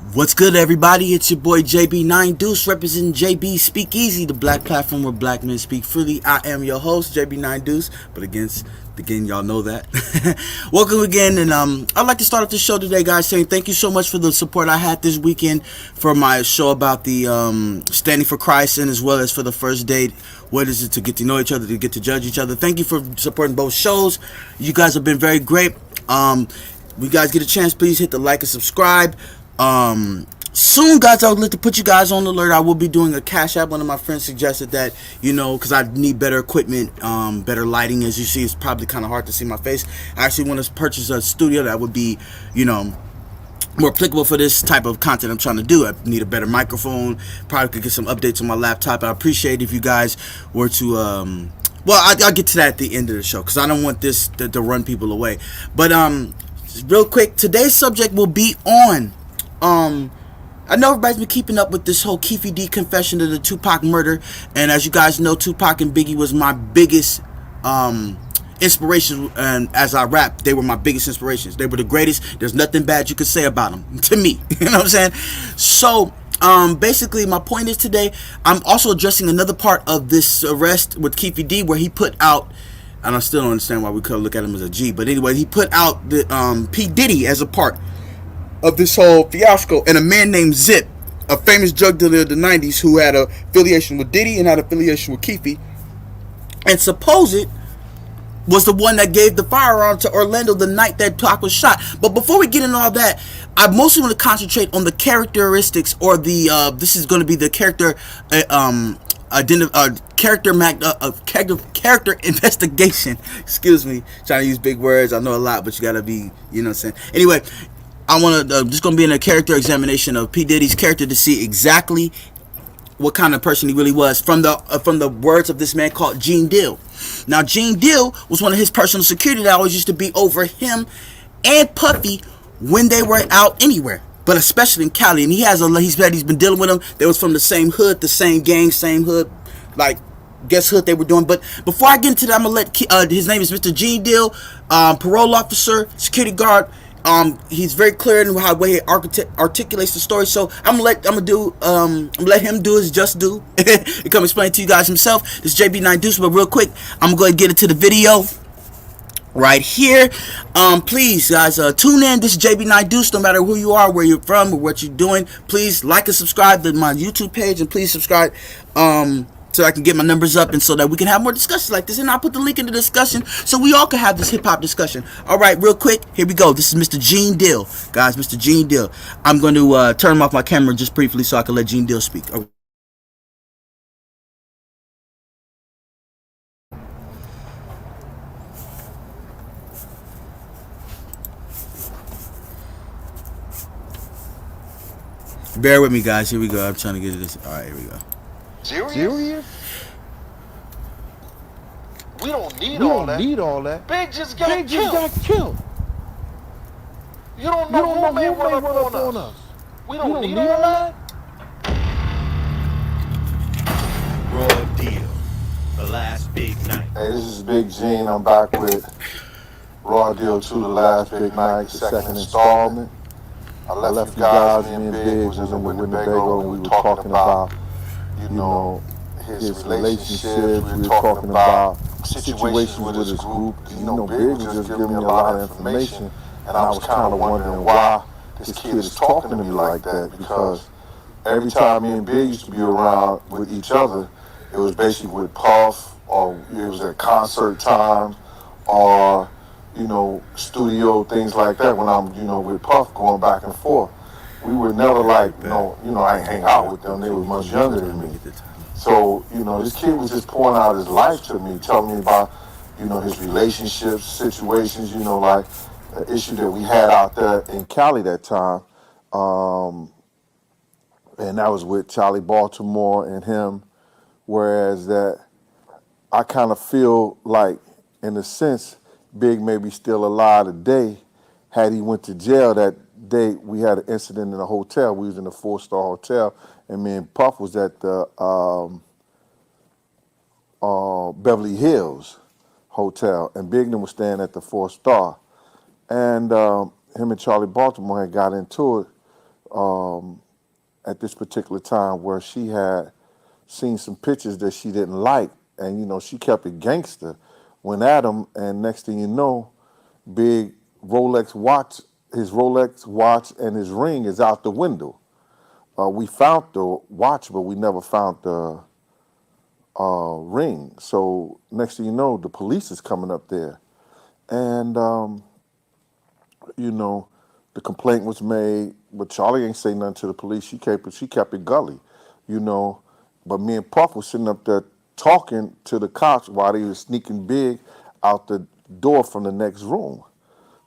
What's good, everybody? It's your boy JB9 Deuce, representing JB Speakeasy, the black platform where black men speak freely. I am your host, JB9 Deuce, but again, y'all know that. Welcome again, and I'd like to start off the show today, guys, saying thank you so much for the support I had this weekend for my show about the Standing for Christ, and as well as for the first date. What is it to get to know each other, to get to judge each other? Thank you for supporting both shows. You guys have been very great. We guys get a chance, please hit the like and subscribe. Soon, guys, I would like to put you guys on alert. I will be doing a cash app. One of my friends suggested that, because I need better equipment, better lighting. As you see, it's probably kind of hard to see my face. I actually want to purchase a studio that would be, more applicable for this type of content I'm trying to do. I need a better microphone. Probably could get some updates on my laptop. I appreciate if you guys were to, I'll get to that at the end of the show because I don't want this to run people away. But real quick, today's subject will be on. I know everybody's been keeping up with this whole P.Diddy confession of the Tupac murder, and as you guys know, Tupac and Biggie was my biggest inspiration, and as I rap, they were my biggest inspirations. They were the greatest. There's nothing bad you could say about them, to me. You know what I'm saying? So, basically, my point is today, I'm also addressing another part of this arrest with P.Diddy, where he put out, and I still don't understand why we couldn't look at him as a G, but anyway, he put out the P.Diddy as a part of this whole fiasco, and a man named Zip, a famous drug dealer of the 90s who had a affiliation with Diddy and had an affiliation with Keefe, and supposed was the one that gave the firearm to Orlando the night that Pac was shot. But before we get into all that, I mostly want to concentrate on the characteristics, or the this is going to be the character character investigation. Excuse me, trying to use big words. I know a lot, but you gotta be, you know what I'm saying. Anyway, I want to just going to be in a character examination of P. Diddy's character to see exactly what kind of person he really was from the words of this man called Gene Deal. Now, Gene Deal was one of his personal security that always used to be over him and Puffy when they were out anywhere, but especially in Cali. And he's been dealing with them. They was from the same hood, the same gang, same hood, like guess hood they were doing. But before I get into that, I'm gonna let his name is Mr. Gene Deal, parole officer, security guard. He's very clear in how way he articulates the story. So I'm gonna let him do his just due and come explain to you guys himself. This is JB9 Deuce, but real quick, I'm going to get into the video right here. Please, guys, tune in. This is JB9 Deuce. No matter who you are, where you're from, or what you're doing, please like and subscribe to my YouTube page, and please subscribe. So I can get my numbers up, and so that we can have more discussions like this. And I'll put the link in the discussion so we all can have this hip-hop discussion. All right, real quick, here we go. This is Mr. Gene Deal. Guys, Mr. Gene Deal. I'm going to turn off my camera just briefly so I can let Gene Deal speak. Bear with me, guys. Here we go. I'm trying to get this. All right, here we go. Serious? We don't need all that. Big just got killed. You don't know who may run up on us. We don't need all that. Raw Deal, the last big night. Hey, this is Big Gene. I'm back with Raw Deal 2, the last big night, the second installment. I left you guys, me and Big was in the Winnebago, and we were talking about, his relationships. We were talking about situations with his group. Big was just giving me a lot of information, and I was kind of wondering why this kid is talking to me like that, because every time me and Big used to be around with each other, it was basically with Puff, or it was at concert time, or studio, things like that. When I'm, with Puff, going back and forth, we were never like, I ain't hang out with them. They were much younger than me. So, this kid was just pouring out his life to me, telling me about, his relationships, situations, like an issue that we had out there in Cali that time. And that was with Charlie Baltimore and him. Whereas that I kind of feel like, in a sense, Big may be still alive today. Had he went to jail that day, we had an incident in a hotel. We was in a 4-star hotel, and me and Puff was at the Beverly Hills Hotel, and Big was staying at the 4-star. And him and Charlie Baltimore had got into it at this particular time where she had seen some pictures that she didn't like, and she kept it gangster. Went at him, and next thing you know, big Rolex watch, his Rolex watch and his ring is out the window. We found the watch, but we never found the ring. So next thing you know, the police is coming up there, and you know, the complaint was made, but Charlie ain't say nothing to the police. She kept it gully, you know. But me and Puff was sitting up there talking to the cops while they was sneaking Big out the door from the next room.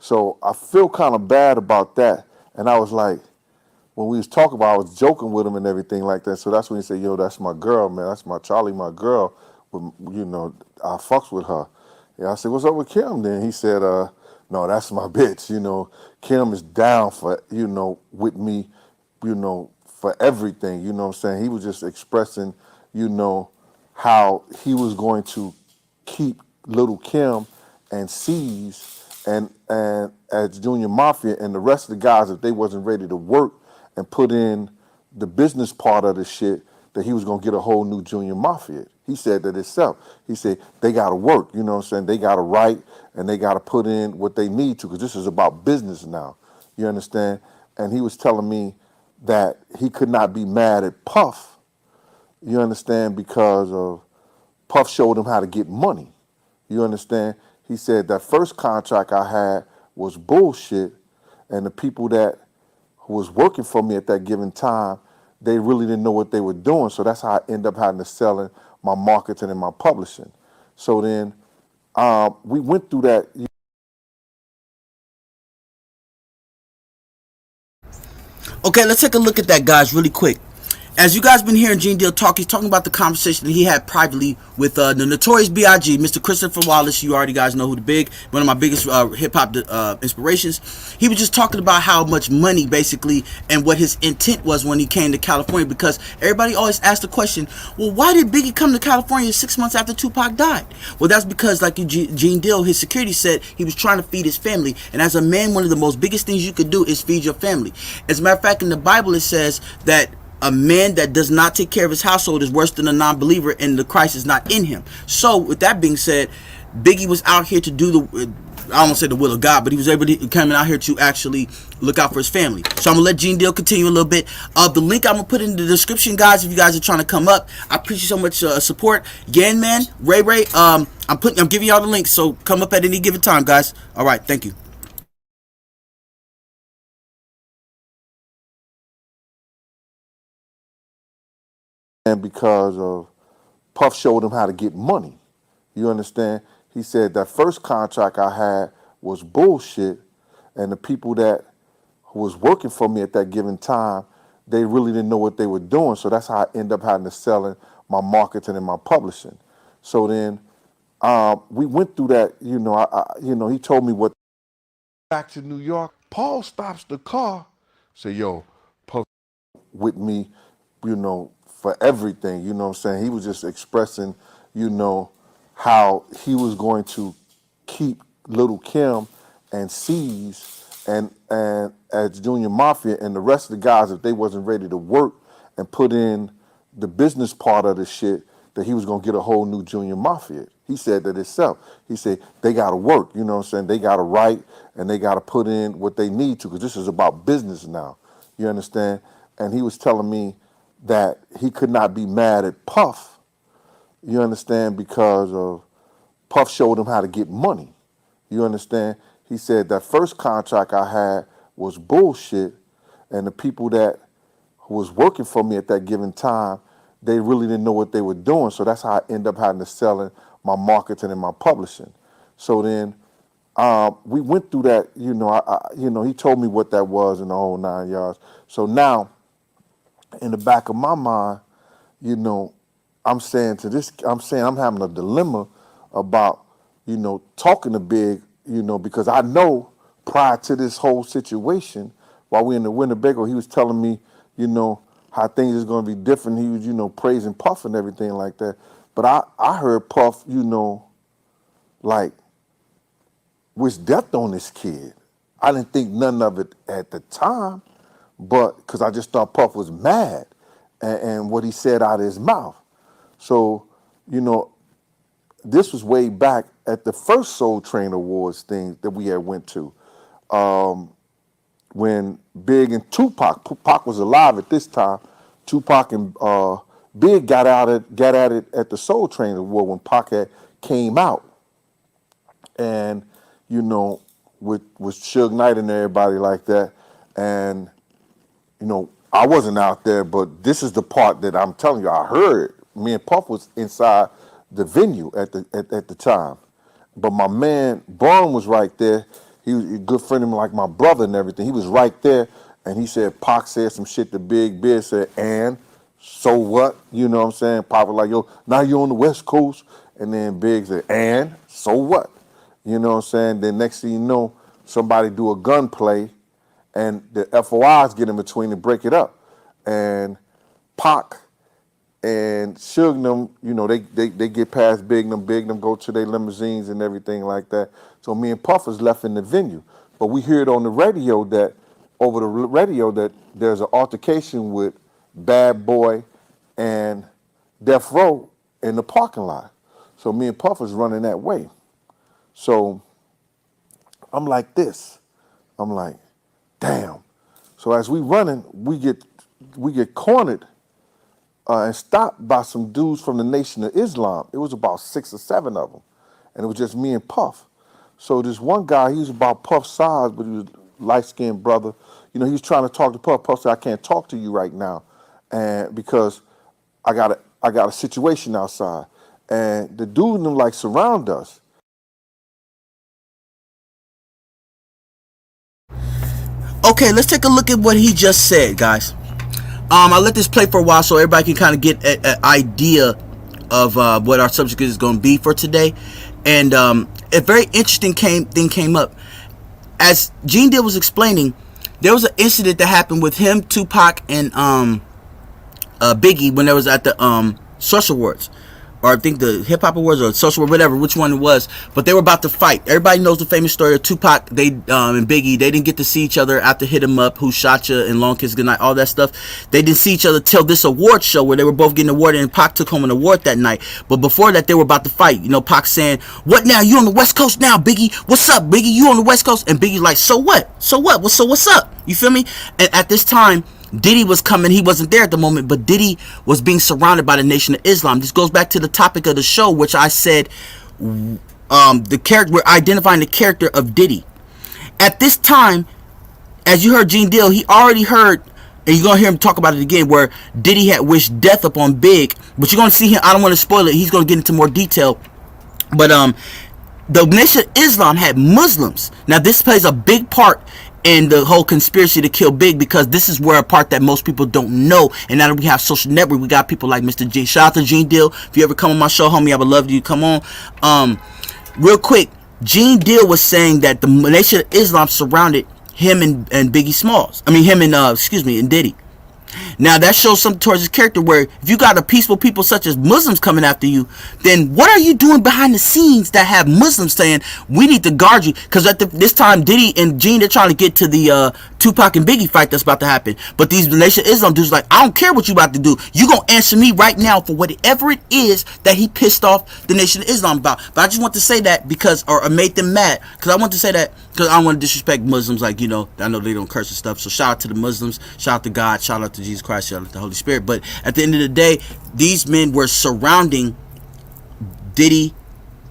So I feel kind of bad about that. And I was like, when we was talking about, I was joking with him and everything like that. So that's when he said, "Yo, that's my girl, man. That's my Charlie, my girl. I fucks with her." Yeah, I said, "What's up with Kim?" Then he said, "No, that's my bitch. Kim is down for, with me, for everything." You know what I'm saying? He was just expressing, how he was going to keep Little Kim and C's and as Junior Mafia and the rest of the guys, if they wasn't ready to work and put in the business part of the shit, that he was gonna get a whole new Junior Mafia. He said that himself. He said they gotta work, you know what I'm saying? They gotta write and they gotta put in what they need to, because this is about business now. You understand? And he was telling me that he could not be mad at Puff, you understand, because of Puff showed him how to get money. You understand? He said that first contract I had was bullshit, and the people that was working for me at that given time, they really didn't know what they were doing. So that's how I ended up having to selling my marketing and my publishing. So then we went through that. Okay, let's take a look at that, guys, really quick. As you guys been hearing Gene Deal talk, he's talking about the conversation that he had privately with the notorious B.I.G., Mr. Christopher Wallace. You already guys know who one of my biggest hip-hop inspirations. He was just talking about how much money, basically, and what his intent was when he came to California, because everybody always asked the question, well, why did Biggie come to California 6 months after Tupac died? Well, that's because, like Gene Deal, his security said, he was trying to feed his family. And as a man, one of the most biggest things you could do is feed your family. As a matter of fact, in the Bible, it says that a man that does not take care of his household is worse than a non-believer, and the Christ is not in him. So with that being said, Biggie was out here to do I don't want to say the will of God, but he was able to coming out here to actually look out for his family. So I'm gonna let Gene Deal continue a little bit. The link I'm gonna put in the description, guys, if you guys are trying to come up. I appreciate so much support. Gan Man, Ray, I'm giving y'all the link, so come up at any given time, guys. All right, thank you. And because of Puff showed him how to get money. You understand? He said that first contract I had was bullshit, and the people that was working for me at that given time, they really didn't know what they were doing. So that's how I ended up having to selling my marketing and my publishing. So then we went through that. He told me what. Back to New York, Paul stops the car, say, "Yo, Puff with me, for everything." You know what I'm saying? He was just expressing, how he was going to keep Little Kim and C's and as Junior Mafia and the rest of the guys, if they wasn't ready to work and put in the business part of the shit, that he was gonna get a whole new Junior Mafia. He said that himself. He said they gotta work, you know what I'm saying? They gotta write and they gotta put in what they need to, because this is about business now. You understand? And he was telling me that he could not be mad at Puff, you understand, because of Puff showed him how to get money. You understand? He said that first contract I had was bullshit, and the people that was working for me at that given time, they really didn't know what they were doing. So that's how I ended up having to selling my marketing and my publishing. So then we went through that. He told me what that was in the whole 9 yards. So now, in the back of my mind, I'm saying I'm having a dilemma about, talking to Big, because I know prior to this whole situation, while we in the Winnebago, he was telling me, how things is going to be different. He was, praising Puff and everything like that. But I heard Puff, like, wish death on this kid. I didn't think none of it at the time, but because I just thought Puff was mad and what he said out of his mouth. So, you know, this was way back at the first Soul Train Awards thing that we had went to, when Big and Tupac was alive at this time. Tupac and Big got at it at the Soul Train Award when Pac had came out, and you know, with Suge Knight and everybody like that, and you know, I wasn't out there, but this is the part that I'm telling you. I heard. Me and Puff was inside the venue at the time, but my man Bond was right there. He was a good friend of mine, like my brother and everything. He was right there, and he said Pac said some shit to Big. Big said, and so what? You know what I'm saying? Pac was like, yo, now you're on the West Coast, and then Big said, and so what? You know what I'm saying? Then next thing you know, somebody do a gunplay, and the FOIs get in between and break it up. And Pac and Suge them, you know, they get past Big them go to their limousines and everything like that. So me and Puff is left in the venue. But we hear it on the radio over the radio that there's an altercation with Bad Boy and Death Row in the parking lot. So me and Puff is running that way. So I'm like this. I'm like, damn. So as we running, we get cornered and stopped by some dudes from the Nation of Islam. It was about 6 or 7 of them, and it was just me and Puff. So this one guy, he was about Puff's size, but he was a light-skinned brother. You know, he was trying to talk to Puff. Puff said, I can't talk to you right now, and because I got a situation outside. And the dude and them like surround us. Okay, let's take a look at what he just said, guys. I'll let this play for a while so everybody can kind of get an idea of what our subject is going to be for today. And a very interesting thing came up. As Gene Deal was explaining, there was an incident that happened with him, Tupac, and Biggie when they was at the Social Awards. Or I think the Hip Hop Awards or Social Awards, whatever, which one it was. But they were about to fight. Everybody knows the famous story of Tupac and Biggie. They didn't get to see each other after Hit 'Em Up, Who Shot Ya, and Long Kiss Goodnight, all that stuff. They didn't see each other till this award show where they were both getting awarded, and Pac took home an award that night. But before that, they were about to fight. You know, Pac saying, what now? You on the West Coast now, Biggie? What's up, Biggie? You on the West Coast? And Biggie's like, so what? So what? What's up? You feel me? And at this time, Diddy was coming. He wasn't there at the moment, but Diddy was being surrounded by the Nation of Islam. This goes back to the topic of the show, which I said, the character, we're identifying the character of Diddy. At this time, as you heard Gene Deal, he already heard, and you're going to hear him talk about it again, where Diddy had wished death upon Big, but you're going to see him, I don't want to spoil it, he's going to get into more detail, but the Nation of Islam had Muslims. Now this plays a big part in the whole conspiracy to kill Big, because this is where a part that most people don't know. And now that we have social network, we got people like Mr. G. Shout out to Gene Deal. If you ever come on my show, homie, I would love you. Come on. Real quick, Gene Deal was saying that the Nation of Islam surrounded him and Biggie Smalls. I mean, him and and Diddy. Now that shows something towards his character, where if you got a peaceful people such as Muslims coming after you, then what are you doing behind the scenes that have Muslims saying we need to guard you? Because at this time, Diddy and Gene, they're trying to get to the Tupac and Biggie fight that's about to happen. But these Nation of Islam dudes like, I don't care what you about to do. You gonna answer me right now for whatever it is that he pissed off the Nation of Islam about. But I just want to say that because, or made them mad, because I want to say that because I don't want to disrespect Muslims. Like, you know, I know they don't curse and stuff. So shout out to the Muslims, shout out to God, shout out to Jesus Christ, shout out to the Holy Spirit. But at the end of the day, these men were surrounding Diddy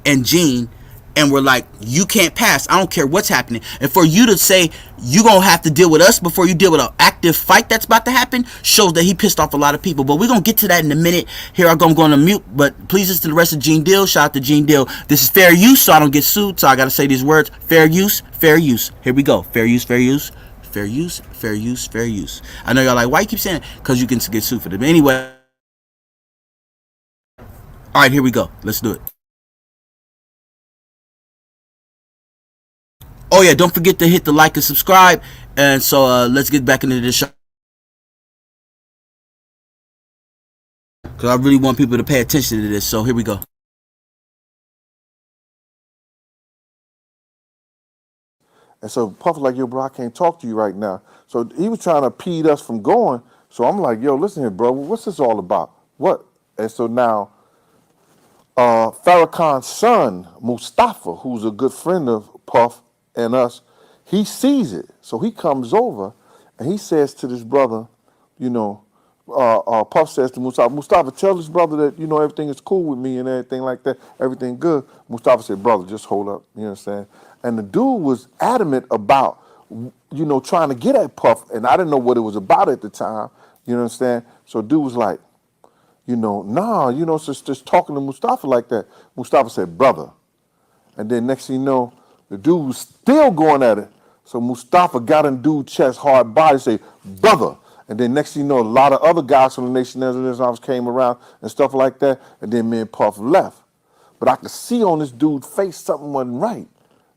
and Gene, and were like, you can't pass. I don't care what's happening. And for you to say you gonna have to deal with us before you deal with an active fight that's about to happen shows that he pissed off a lot of people. But we're gonna get to that in a minute. Here I'm going to mute, but please listen to the rest of Gene Deal. Shout out to Gene Deal. This is fair use, so I don't get sued, so I gotta say these words. Fair use, fair use. Here we go. Fair use, fair use. Fair use, fair use, fair use. I know y'all like, why you keep saying it? Because you can get sued for them. Anyway. Alright, here we go. Let's do it. Oh yeah, don't forget to hit the like and subscribe. And so let's get back into this show, because I really want people to pay attention to this. So here we go. And so Puff was like, yo, bro, I can't talk to you right now. So he was trying to impede us from going. So I'm like, yo, listen here, bro, what's this all about? What? And so now Farrakhan's son, Mustafa, who's a good friend of Puff and us, he sees it. So he comes over and he says to this brother, you know, Puff says to Mustafa, tell this brother that, you know, everything is cool with me and everything like that, everything good. Mustafa said, brother, just hold up, you know what I'm saying? And the dude was adamant about, you know, trying to get at Puff, and I didn't know what it was about at the time, you know what I'm saying? So dude was like, you know, nah, you know, just talking to Mustafa like that. Mustafa said, brother. And then next thing you know, the dude was still going at it. So Mustafa got in dude's chest, hard body, say, brother. And then next thing you know, a lot of other guys from the Nation of Islam came around and stuff like that. And then me and Puff left. But I could see on this dude's face something wasn't right.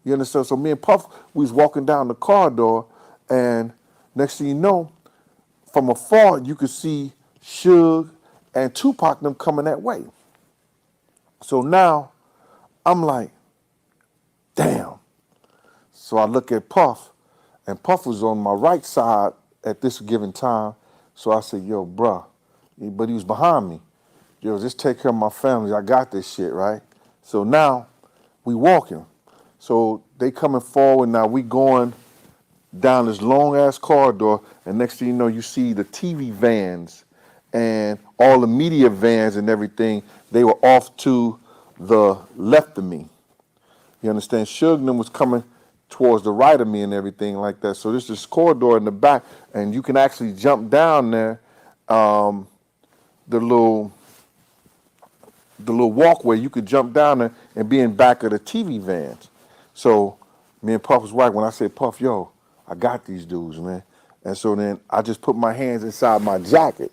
You understand? So me and Puff, we was walking down the corridor, and next thing you know, from afar, you could see Suge and Tupac them coming that way. So now I'm like, damn. So I look at Puff, and Puff was on my right side at this given time. So I said, yo, bruh, but he was behind me. Yo, just take care of my family. I got this shit, right? So now we walking. So they coming forward. Now we going down this long ass corridor, and next thing you know, you see the TV vans and all the media vans and everything. They were off to the left of me. You understand? Suge was coming towards the right of me and everything like that. So there's this corridor in the back, and you can actually jump down there, the little walkway. You could jump down there and be in back of the TV vans. So me and Puff was right when I said, Puff, yo, I got these dudes, man. And so then I just put my hands inside my jacket.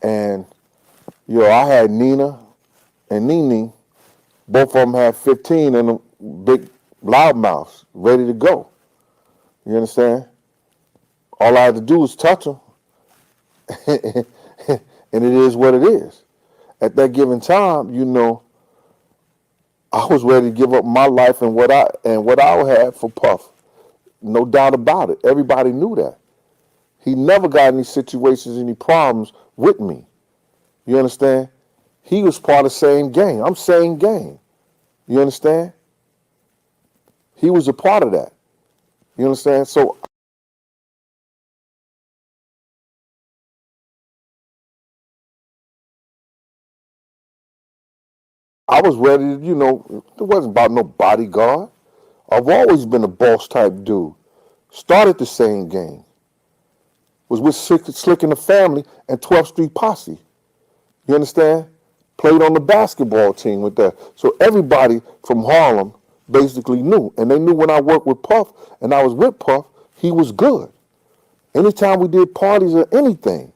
And, yo, I had Nina and Nene. Both of them had 15 and a big loudmouths ready to go. You understand? All I had to do was touch them. And it is what it is. At that given time, you know, I was ready to give up my life and what I had for Puff. No doubt about it. Everybody knew that. He never got any situations, any problems with me. You understand? He was part of the same gang. I'm same gang. You understand? He was a part of that. You understand? So I was ready to, you know, it wasn't about no bodyguard. I've always been a boss type dude. Started the same gang. Was with Slick and the Family and 12th Street Posse. You understand? Played on the basketball team with that. So everybody from Harlem basically knew. And they knew when I worked with Puff and I was with Puff, he was good. Anytime we did parties or anything,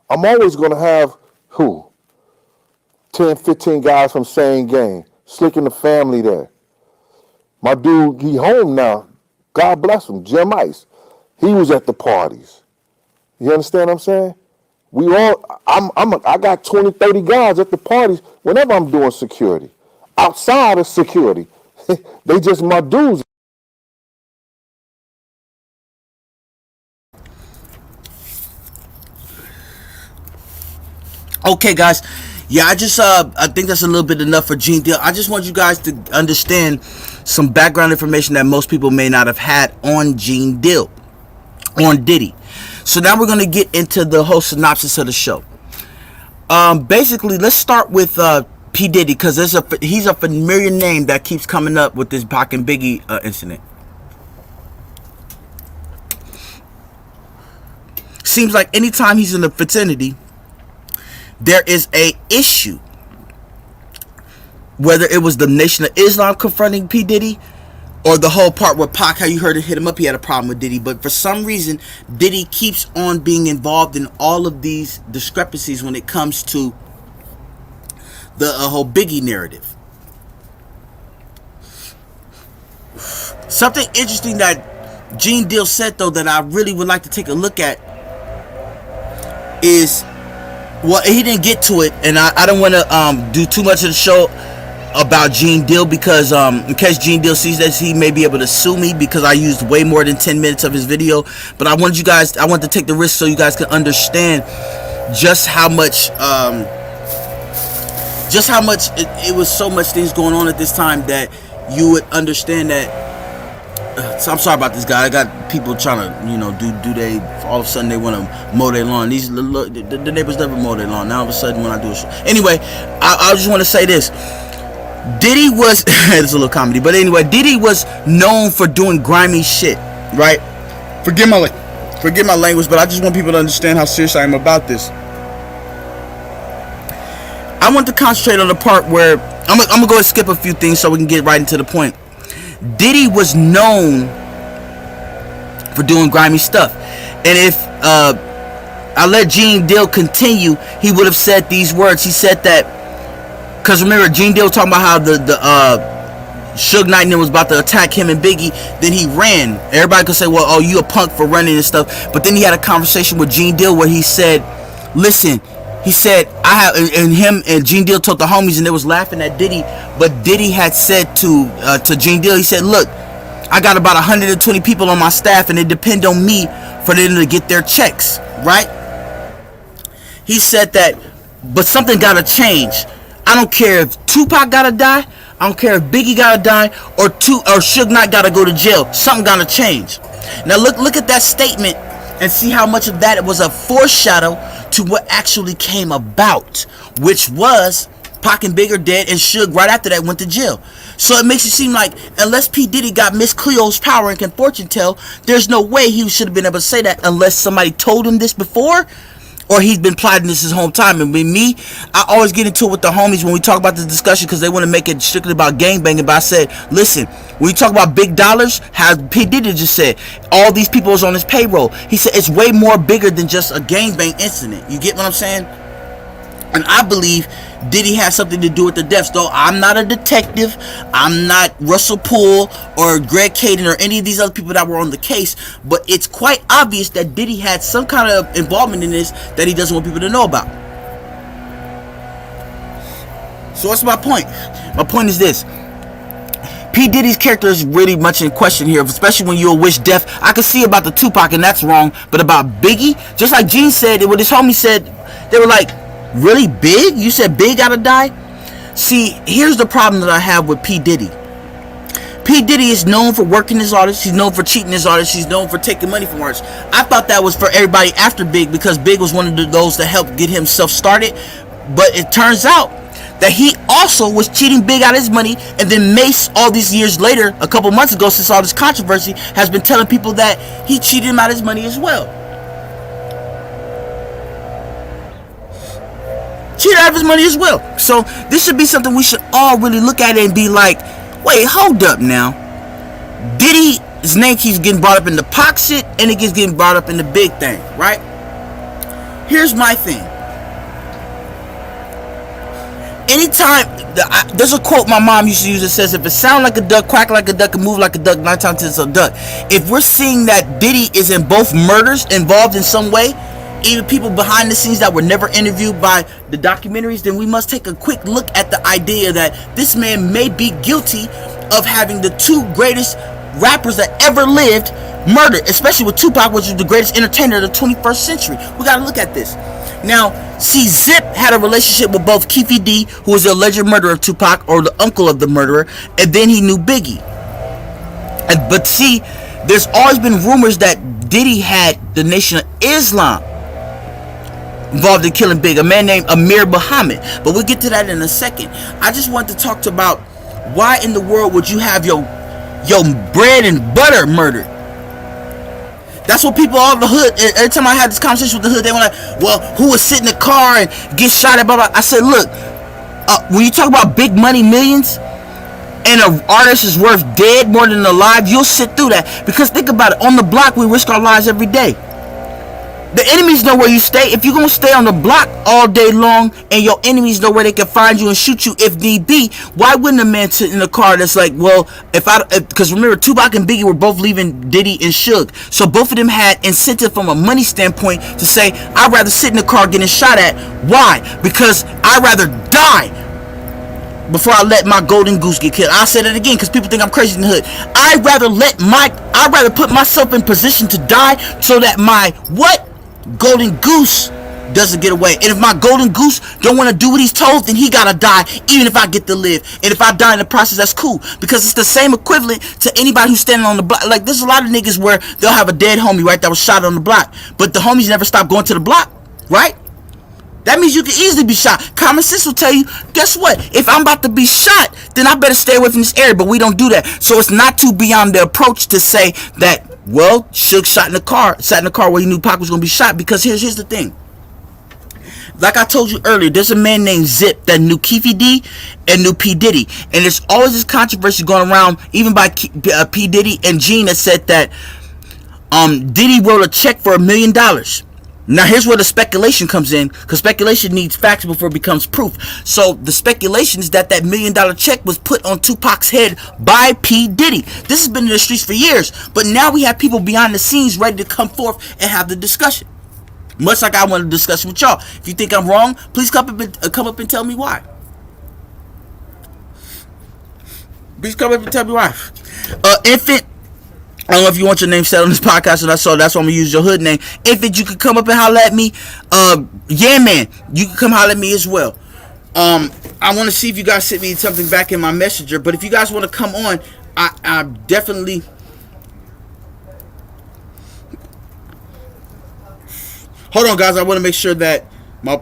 I'm always going to have who? 10, 15 guys from same gang. Slick and the Family there. My dude, he home now. God bless him, Jim Ice. He was at the parties. You understand what I'm saying? I got 20, 30 guys at the parties whenever I'm doing security. Outside of security. They just my dudes. Okay, guys. Yeah, I think that's a little bit enough for Gene Deal. I just want you guys to understand some background information that most people may not have had on Gene Deal, on Diddy. So now we're going to get into the whole synopsis of the show. Basically, let's start with P.Diddy, because he's a familiar name that keeps coming up with this Pac and Biggie incident. Seems like anytime he's in the vicinity, there is a issue. Whether it was the Nation of Islam confronting P. Diddy, or the whole part where Pac, how you heard it hit him up, he had a problem with Diddy. But for some reason, Diddy keeps on being involved in all of these discrepancies when it comes to the whole Biggie narrative. Something interesting that Gene Deal said, though, that I really would like to take a look at is, well, he didn't get to it, and I don't want to do too much of the show about Gene Deal, because in case Gene Deal sees this, he may be able to sue me because I used way more than 10 minutes of his video. But I want to take the risk so you guys can understand just how much it was. So much things going on at this time that you would understand that. So I'm sorry about this guy. I got people trying to, do they all of a sudden they want to mow their lawn. The neighbors never mow their lawn. Now all of a sudden when I do a show. Anyway, I just want to say this. Diddy was it's a little comedy, but anyway, Diddy was known for doing grimy shit, right? Forgive my language, but I just want people to understand how serious I am about this. I want to concentrate on the part where I'm gonna go and skip a few things so we can get right into the point. Diddy was known for doing grimy stuff, and if I let Gene Deal continue, he would have said these words. He said that because remember, Gene Deal was talking about how the Suge Knight and them was about to attack him and Biggie. Then he ran. Everybody could say, well, oh, you a punk for running and stuff. But then he had a conversation with Gene Deal where he said, listen, he said, I have, and him and Gene Deal told the homies, and they was laughing at Diddy. But Diddy had said to Gene Deal, he said, look, I got about 120 people on my staff, and they depend on me for them to get their checks, right? He said that, but something gotta change. I don't care if Tupac gotta die. I don't care if Biggie gotta die, or Suge Knight gotta go to jail. Something gotta change. Now look at that statement and see how much of that was a foreshadow to what actually came about, which was Pac and Big are dead, and Suge right after that went to jail. So it makes it seem like unless P. Diddy got Miss Cleo's power and can fortune tell, there's no way he should have been able to say that unless somebody told him this before, or he's been plotting this his whole time. And with me, I always get into it with the homies when we talk about this discussion because they want to make it strictly about gangbanging. But I said, listen, when you talk about big dollars, how P. Diddy just said, all these people was on his payroll. He said it's way more bigger than just a gangbang incident. You get what I'm saying? And I believe Diddy has something to do with the deaths. Though I'm not a detective, I'm not Russell Poole or Greg Caden or any of these other people that were on the case, but it's quite obvious that Diddy had some kind of involvement in this that he doesn't want people to know about. So what's my point? My point is this. P. Diddy's character is really much in question here, especially when you'll wish death. I could see about the Tupac, and that's wrong, but about Biggie, just like Gene said, what his homie said, they were like, really, Big? You said Big gotta die? See, here's the problem that I have with P. Diddy. P. Diddy is known for working his artists. He's known for cheating his artists. He's known for taking money from artists. I thought that was for everybody after Big because Big was one of those that helped get himself started. But it turns out that he also was cheating Big out of his money. And then Mace, all these years later, a couple months ago, since all this controversy, has been telling people that he cheated him out of his money as well. Cheated out of his money as well. So this should be something we should all really look at and be like, wait, hold up now. Diddy's name keeps getting brought up in the Pac shit, and it keeps getting brought up in the Big thing, right? Here's my thing. Anytime, there's a quote my mom used to use that says, if it sounds like a duck, quack like a duck, and move like a duck, 9 times it's a duck. If we're seeing that Diddy is in both murders, involved in some way, even people behind the scenes that were never interviewed by the documentaries, then we must take a quick look at the idea that this man may be guilty of having the two greatest rappers that ever lived murdered, especially with Tupac, which is the greatest entertainer of the 21st century. We gotta look at this. Now, see, Zip had a relationship with both Keefy D, who was the alleged murderer of Tupac, or the uncle of the murderer, and then he knew Biggie. But see, there's always been rumors that Diddy had the Nation of Islam involved in killing Big, a man named Amir Muhammad. But we'll get to that in a second. I just want to talk about why in the world would you have your bread and butter murdered? That's what people all the hood, every time I had this conversation with the hood, they were like, well, who would sit in the car and get shot at, blah, blah. I said, look, when you talk about big money, millions, and an artist is worth dead more than alive, you'll sit through that. Because think about it, on the block, we risk our lives every day. The enemies know where you stay. If you're going to stay on the block all day long and your enemies know where they can find you and shoot you if need be, why wouldn't a man sit in a car that's like, well, because remember, Tupac and Biggie were both leaving Diddy and Suge. So both of them had incentive from a money standpoint to say, I'd rather sit in the car getting shot at. Why? Because I'd rather die before I let my golden goose get killed. I'll say that again because people think I'm crazy in the hood. I'd rather put myself in position to die so that my golden goose doesn't get away. And if my golden goose don't want to do what he's told, then he gotta die, even if I get to live. And if I die in the process, that's cool, because it's the same equivalent to anybody who's standing on the block. Like, there's a lot of niggas where they'll have a dead homie, right, that was shot on the block, but the homies never stop going to the block, right? That means you can easily be shot. Common sense will tell you, guess what? If I'm about to be shot, then I better stay away from this area. But we don't do that. So it's not too beyond the approach to say that, well, Suge sat in the car where he knew Pac was going to be shot. Because here's the thing. Like I told you earlier, there's a man named Zip that knew Keefy D and knew P. Diddy. And there's always this controversy going around, even by P. Diddy and Gene, that said that Diddy wrote a check for $1 million. Now here's where the speculation comes in, because speculation needs facts before it becomes proof. So the speculation is that $1 million check was put on Tupac's head by P. Diddy. This has been in the streets for years, but now we have people behind the scenes ready to come forth and have the discussion. Much like I want to discuss with y'all. If you think I'm wrong, please come up and tell me why. Please come up and tell me why. Infant, I don't know if you want your name said on this podcast, so that's why I'm gonna use your hood name. Infant, you can come up and holler at me. Yeah, man, you can come holler at me as well. I want to see if you guys sent me something back in my messenger. But if you guys want to come on, I definitely. Hold on, guys. I want to make sure that my.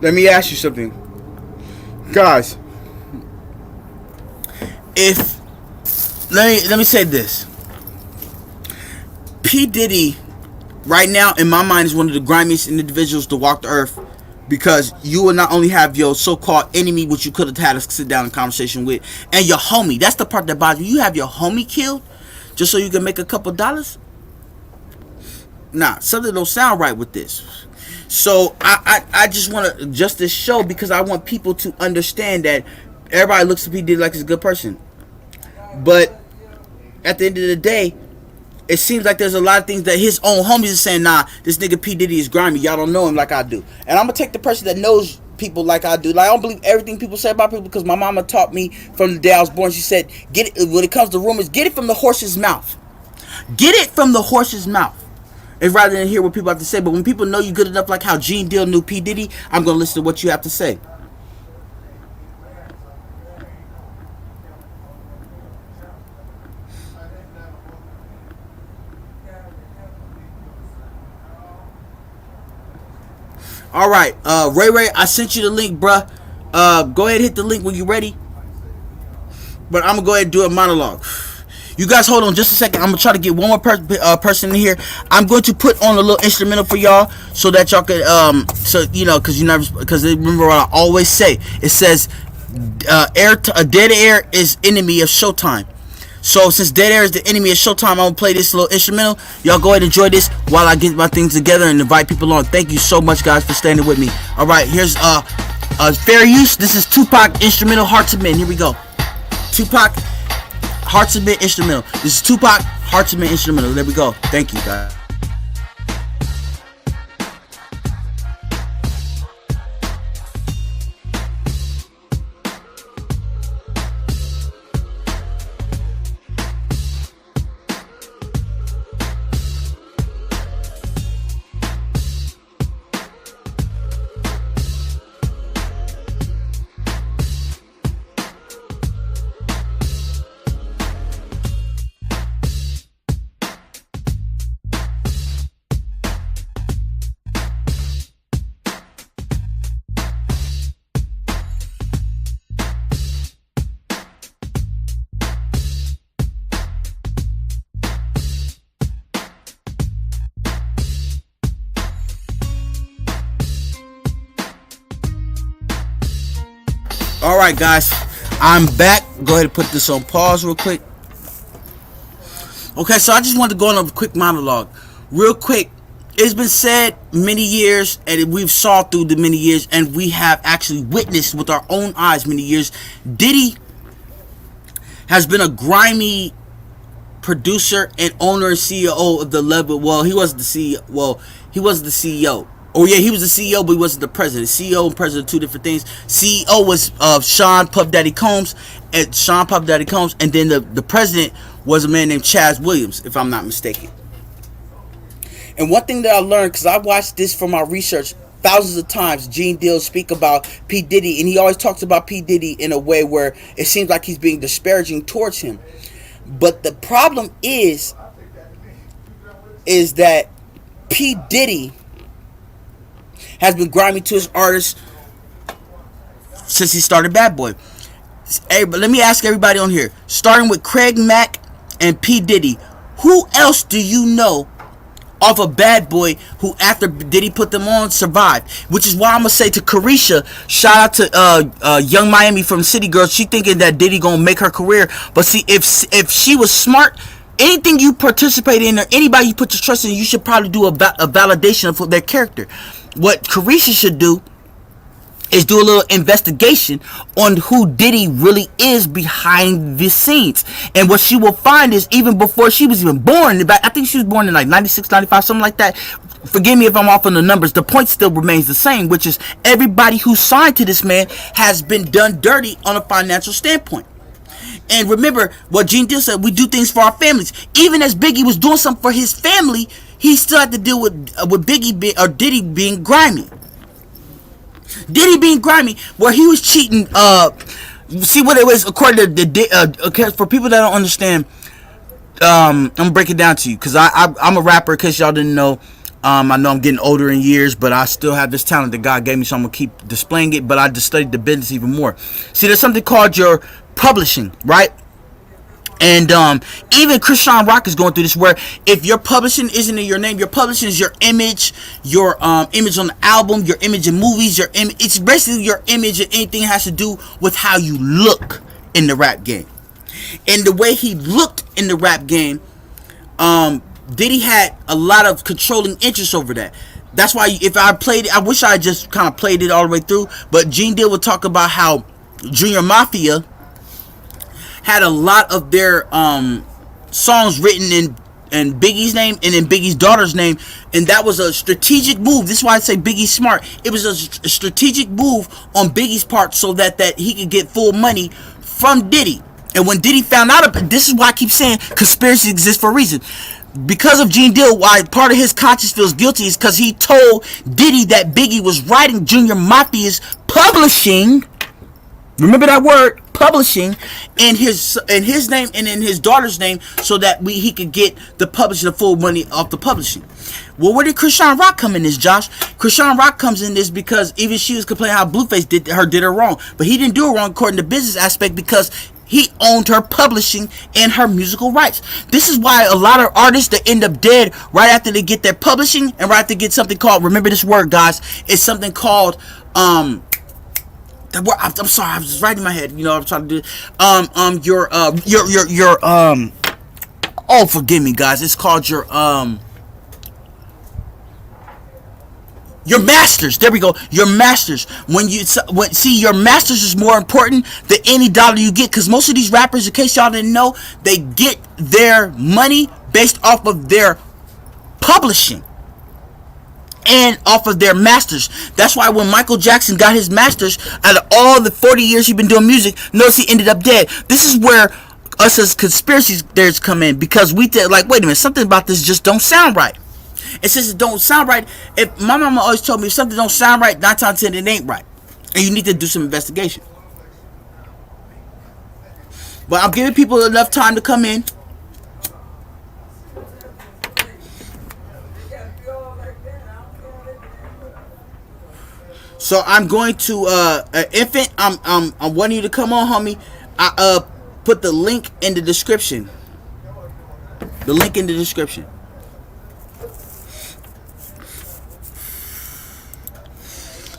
Let me ask you something, guys. Let me say this. P. Diddy, right now, in my mind, is one of the grimiest individuals to walk the earth, because you will not only have your so-called enemy, which you could have had a sit down in conversation with, and your homie. That's the part that bothers me. You have your homie killed just so you can make a couple dollars? Nah, something don't sound right with this. So I just want to adjust this show, because I want people to understand that everybody looks at P. Diddy like he's a good person. But at the end of the day, it seems like there's a lot of things that his own homies are saying, nah, this nigga P. Diddy is grimy. Y'all don't know him like I do. And I'm going to take the person that knows people like I do. Like, I don't believe everything people say about people, because my mama taught me from the day I was born. She said, get it, when it comes to rumors, get it from the horse's mouth. Get it from the horse's mouth. And rather than hear what people have to say. But when people know you good enough, like how Gene Deal knew P. Diddy, I'm going to listen to what you have to say. All right, Ray, I sent you the link, bruh. Go ahead and hit the link when you're ready. But I'm going to go ahead and do a monologue. You guys hold on just a second. I'm going to try to get one more person in here. I'm going to put on a little instrumental for y'all so that y'all could, because remember what I always say. It says, dead air is enemy of Showtime. So since dead air is the enemy of Showtime, I'm going to play this little instrumental. Y'all go ahead and enjoy this while I get my things together and invite people on. Thank you so much, guys, for standing with me. All right, here's fair use. This is Tupac instrumental, Hearts of Men. Here we go. Tupac Hearts of Men instrumental. This is Tupac Hearts of Men instrumental. There we go. Thank you, guys. Alright, guys, I'm back. Go ahead and put this on pause real quick. Okay, so I just wanted to go on a quick monologue. Real quick, it's been said many years, and we've saw through the many years, and we have actually witnessed with our own eyes many years. Diddy has been a grimy producer and owner and CEO of the level. Well, he was the CEO. Well, he was the CEO. Oh yeah, he was the CEO, but he wasn't the president. CEO and president are two different things. CEO was Sean Puff Daddy Combs, and then the president was a man named Chaz Williams, if I'm not mistaken. And one thing that I learned, because I watched this from my research thousands of times, Gene Deal speak about P. Diddy, and he always talks about P. Diddy in a way where it seems like he's being disparaging towards him. But the problem is that P. Diddy has been grimy to his artists since he started Bad Boy. Hey, but let me ask everybody on here, starting with Craig Mack and P. Diddy, who else do you know off of Bad Boy who, after Diddy put them on, survived? Which is why I'm gonna say to Carisha, shout out to Young Miami from City Girls. She thinking that Diddy gonna make her career, but see, if she was smart, anything you participate in or anybody you put your trust in, you should probably do a validation of their character. What Carisha should do is do a little investigation on who Diddy really is behind the scenes. And what she will find is, even before she was even born, I think she was born in like 96, 95, something like that. Forgive me if I'm off on the numbers. The point still remains the same, which is everybody who signed to this man has been done dirty on a financial standpoint. And remember what Gene Deal said, we do things for our families. Even as Biggie was doing something for his family, he still had to deal with Biggie or Diddy being grimy. Diddy being grimy, where he was cheating. See what it was according to the for people that don't understand. I'm gonna break it down to you, because I'm a rapper. In case y'all didn't know, I know I'm getting older in years, but I still have this talent that God gave me, so I'm gonna keep displaying it. But I just studied the business even more. See, there's something called your publishing, right? And even Christian Rock is going through this, where if your publishing isn't in your name, your publishing is your image on the album, your image in movies, it's basically your image, and anything that has to do with how you look in the rap game. And the way he looked in the rap game, Diddy had a lot of controlling interest over that. That's why if I played it, I wish I just kind of played it all the way through, but Gene Deal would talk about how Junior Mafia had a lot of their songs written in Biggie's name and in Biggie's daughter's name, and that was a strategic move. This is why I say Biggie's smart. It was a strategic move on Biggie's part, so that he could get full money from Diddy. And when Diddy found out about it, this is why I keep saying conspiracy exists for a reason. Because of Gene Deal, why part of his conscience feels guilty is because he told Diddy that Biggie was writing Junior Mafia's publishing. Remember that word, publishing, in his name and in his daughter's name, so that he could get the publishing, the full money off the publishing. Well, where did Christian Rock come in this, Josh? Christian Rock comes in this because even she was complaining how Blueface did her wrong, but he didn't do it wrong according to business aspect, because he owned her publishing and her musical rights. This is why a lot of artists that end up dead right after they get their publishing, and right after they get something called, remember this word, guys, it's something called I'm sorry, I was just writing in my head. You know, I'm trying to do oh, forgive me, guys. It's called your masters. There we go. Your masters. When see, your masters is more important than any dollar you get, because most of these rappers, in case y'all didn't know, they get their money based off of their publishing and off of their masters. That's why when Michael Jackson got his masters, out of all the 40 years he's been doing music, notice he ended up dead. This is where us as conspiracy theories come in, because we did like, wait a minute, something about this just don't sound right. And since it don't sound right, if my mama always told me if something don't sound right, 9 times out of 10 it ain't right, and you need to do some investigation. But I'm giving people enough time to come in. So I'm going to Infant. I'm wanting you to come on, homie. I put the link in the description. The link in the description.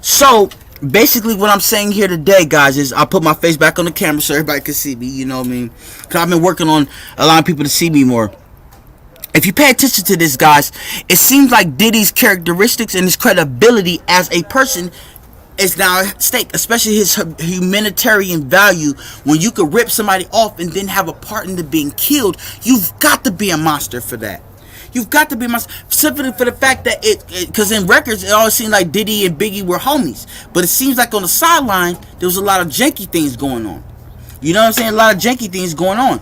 So basically, what I'm saying here today, guys, is I put my face back on the camera so everybody can see me. You know what I mean? Because I've been working on allowing people to see me more. if you pay attention to this, guys, it seems like Diddy's characteristics and his credibility as a person is now at stake, especially his humanitarian value. When you could rip somebody off and then have a part in being killed, you've got to be a monster for that. You've got to be a monster simply for the fact that because in records it always seemed like Diddy and Biggie were homies, but it seems like on the sideline there was a lot of janky things going on. You know what I'm saying? A lot of janky things going on.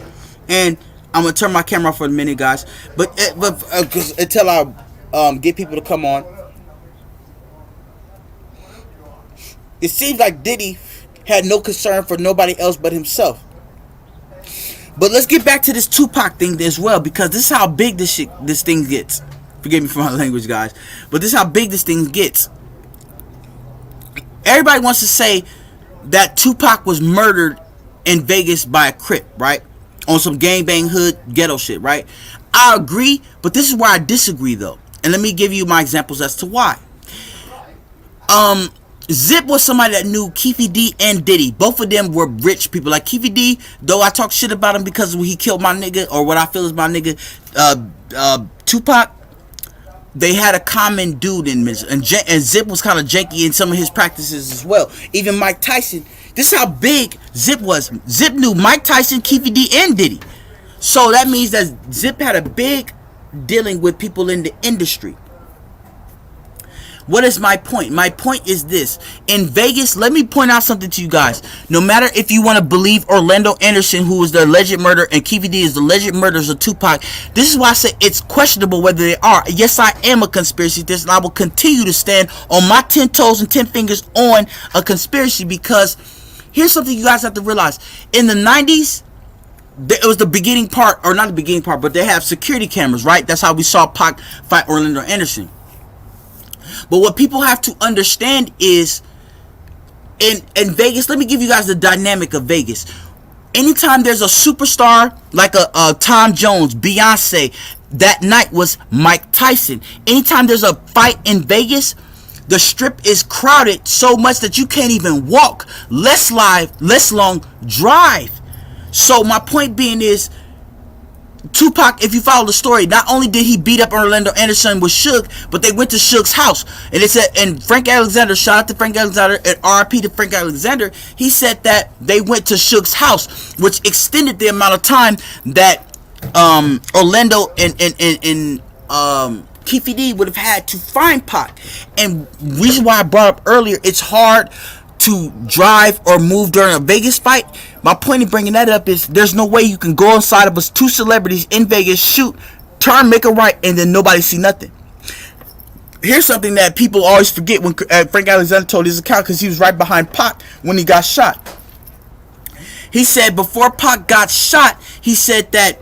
And I'm gonna turn my camera off for a minute, guys. But until I get people to come on, it seems like Diddy had no concern for nobody else but himself. But let's get back to this Tupac thing as well, because this is how big this thing gets. Forgive me for my language, guys, but this is how big this thing gets. Everybody wants to say that Tupac was murdered in Vegas by a Crip, right? On some gangbang hood ghetto shit, right? I agree, but this is where I disagree, though. And let me give you my examples as to why. Zip was somebody that knew Keefy D and Diddy. Both of them were rich people. Like Keefy D, though I talk shit about him because he killed my nigga, or what I feel is my nigga, Tupac, they had a common dude in this. And Zip was kind of janky in some of his practices as well. Even Mike Tyson. This is how big Zip was. Zip knew Mike Tyson, Keefy D, and Diddy. So that means that Zip had a big dealing with people in the industry. What is my point? My point is this. In Vegas, let me point out something to you guys. No matter if you want to believe Orlando Anderson, who was the alleged murderer, and Keefy D is the alleged murderers of Tupac, this is why I say it's questionable whether they are. Yes, I am a conspiracy theorist, and I will continue to stand on my 10 toes and 10 fingers on a conspiracy, because here's something you guys have to realize. In the 90s, it was the beginning part, or not the beginning part, but they have security cameras, right? That's how we saw Pac fight Orlando Anderson. But what people have to understand is, in Vegas, let me give you guys the dynamic of Vegas. Anytime there's a superstar like a Tom Jones, Beyonce, that night was Mike Tyson. Anytime there's a fight in Vegas, the strip is crowded so much that you can't even walk, less long drive. So my point being is, Tupac, if you follow the story, not only did he beat up Orlando Anderson with Suge, but they went to Suge's house. And it said, and Frank Alexander, shout out to Frank Alexander, and RIP to Frank Alexander, he said that they went to Suge's house, which extended the amount of time that Orlando and Keefy D would have had to find Pac. And reason why I brought up earlier, it's hard to drive or move during a Vegas fight. My point in bringing that up is there's no way you can go inside of us, two celebrities in Vegas, shoot, turn, make a right, and then nobody see nothing. Here's something that people always forget when Frank Alexander told his account, because he was right behind Pac when he got shot. He said before Pac got shot, he said that,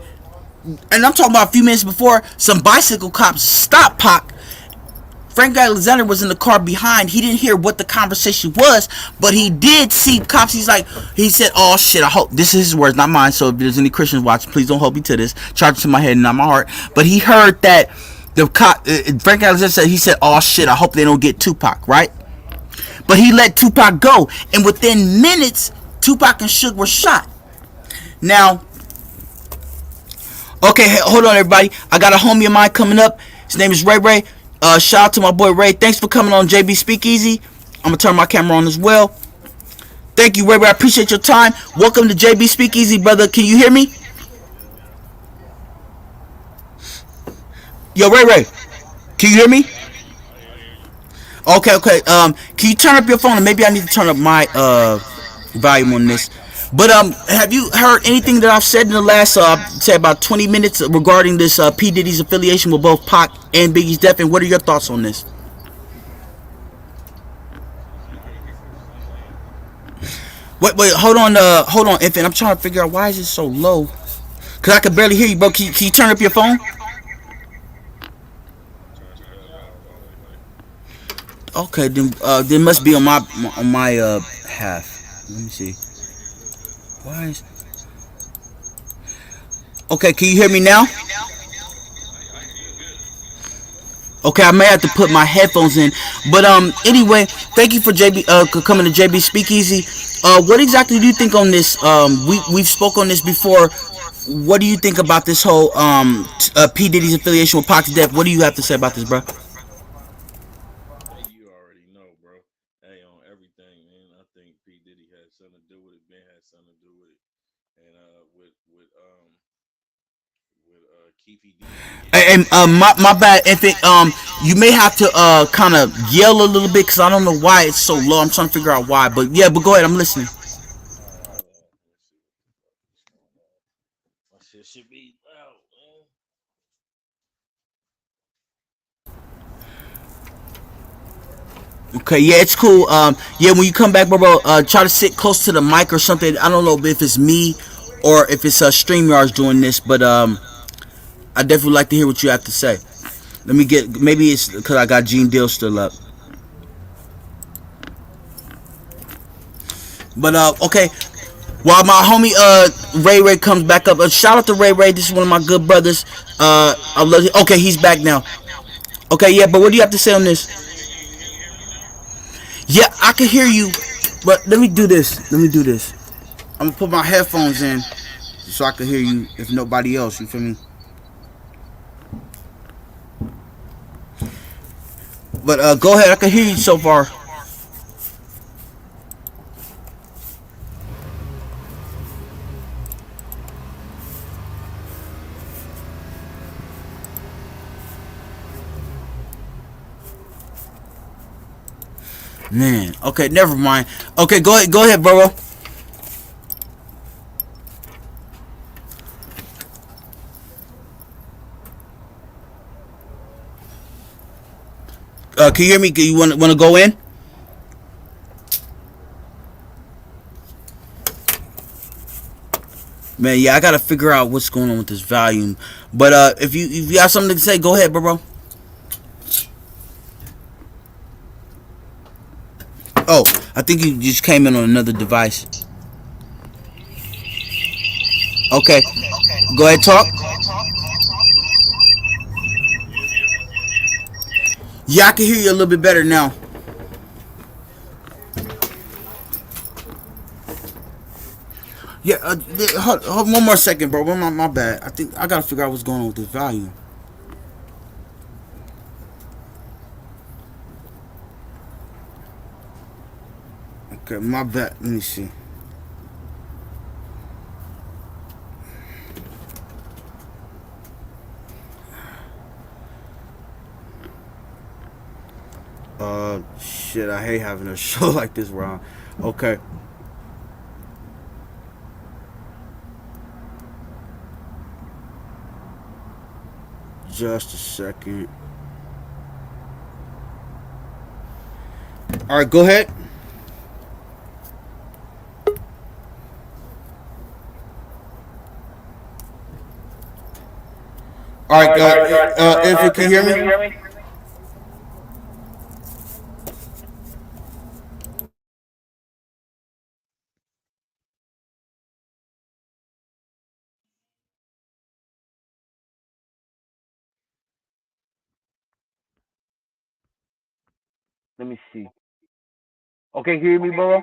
and I'm talking about a few minutes before, some bicycle cops stopped Pac. Frank Alexander was in the car behind. He didn't hear what the conversation was, but he did see cops. He said, oh shit, I hope, this is his words, not mine, so if there's any Christians watching, please don't hold me to this. Charge it to my head and not my heart. But he heard that the cop, Frank Alexander said, he said, oh shit, I hope they don't get Tupac, right? But he let Tupac go, and within minutes, Tupac and Suge were shot. Now, okay, hold on everybody. I got a homie of mine coming up. His name is Ray Ray. Shout out to my boy Ray. Thanks for coming on JB Speakeasy. I'm going to turn my camera on as well. Thank you, Ray Ray. I appreciate your time. Welcome to JB Speakeasy, brother. Can you hear me? Yo, Ray Ray. Can you hear me? Okay. Can you turn up your phone? And maybe I need to turn up my volume on this. But have you heard anything that I've said in the last, say about 20 minutes regarding this P. Diddy's affiliation with both Pac and Biggie's death? And what are your thoughts on this? Wait, hold on, infant. I'm trying to figure out why is it so low. Cause I can barely hear you, bro. Can you turn up your phone? Okay, then must be on my half. Let me see. Why is... Okay, can you hear me now? Okay, I may have to put my headphones in. But anyway, thank you for coming to JB Speakeasy. What exactly do you think on this? We've spoke on this before. what do you think about this whole P Diddy's affiliation with Pac Death? What do you have to say about this, bro? Hey, you already know, bro. Hey, on everything, man. I think P Diddy had something to do with it. Ben had something to do with it, and with Keefy D. And my bad if it you may have to kind of yell a little bit because I don't know why it's so low. I'm trying to figure out why, but yeah, but go ahead. I'm listening. All right, hold on. Let's see what the fuck is going on. My shit should be loud, man. Okay, yeah, it's cool. Yeah, when you come back, bro, try to sit close to the mic or something. I don't know if it's me or if it's StreamYard's doing this, but I definitely like to hear what you have to say. Let me get maybe it's because I got Gene Deal still up, but okay. While my homie Ray Ray comes back up, shout out to Ray Ray. This is one of my good brothers. I love it. Okay, he's back now. Okay, yeah, but what do you have to say on this? You hear me now? Yeah, I can hear you, but let me do this. Let me do this. I'm gonna put my headphones in so I can hear you if nobody else. You feel me? But go ahead. I can hear you so far. Man. Okay, never mind. Okay, go ahead. Go ahead, bro. Can you hear me? You want to go in? Man, yeah, I gotta figure out what's going on with this volume. But if you have something to say, go ahead, bro. Oh, I think you just came in on another device. Okay, go ahead, talk. You hear me? Yeah, I can hear you a little bit better now. Yeah, hold one more second, bro. My bad. I think I gotta figure out what's going on with this volume. Okay, my bad. Let me see. Shit, I hate having a show like this, Ron. Okay, just a second. All right, go ahead. All right, if you can hear me. Let me see. Okay, hear me, bro?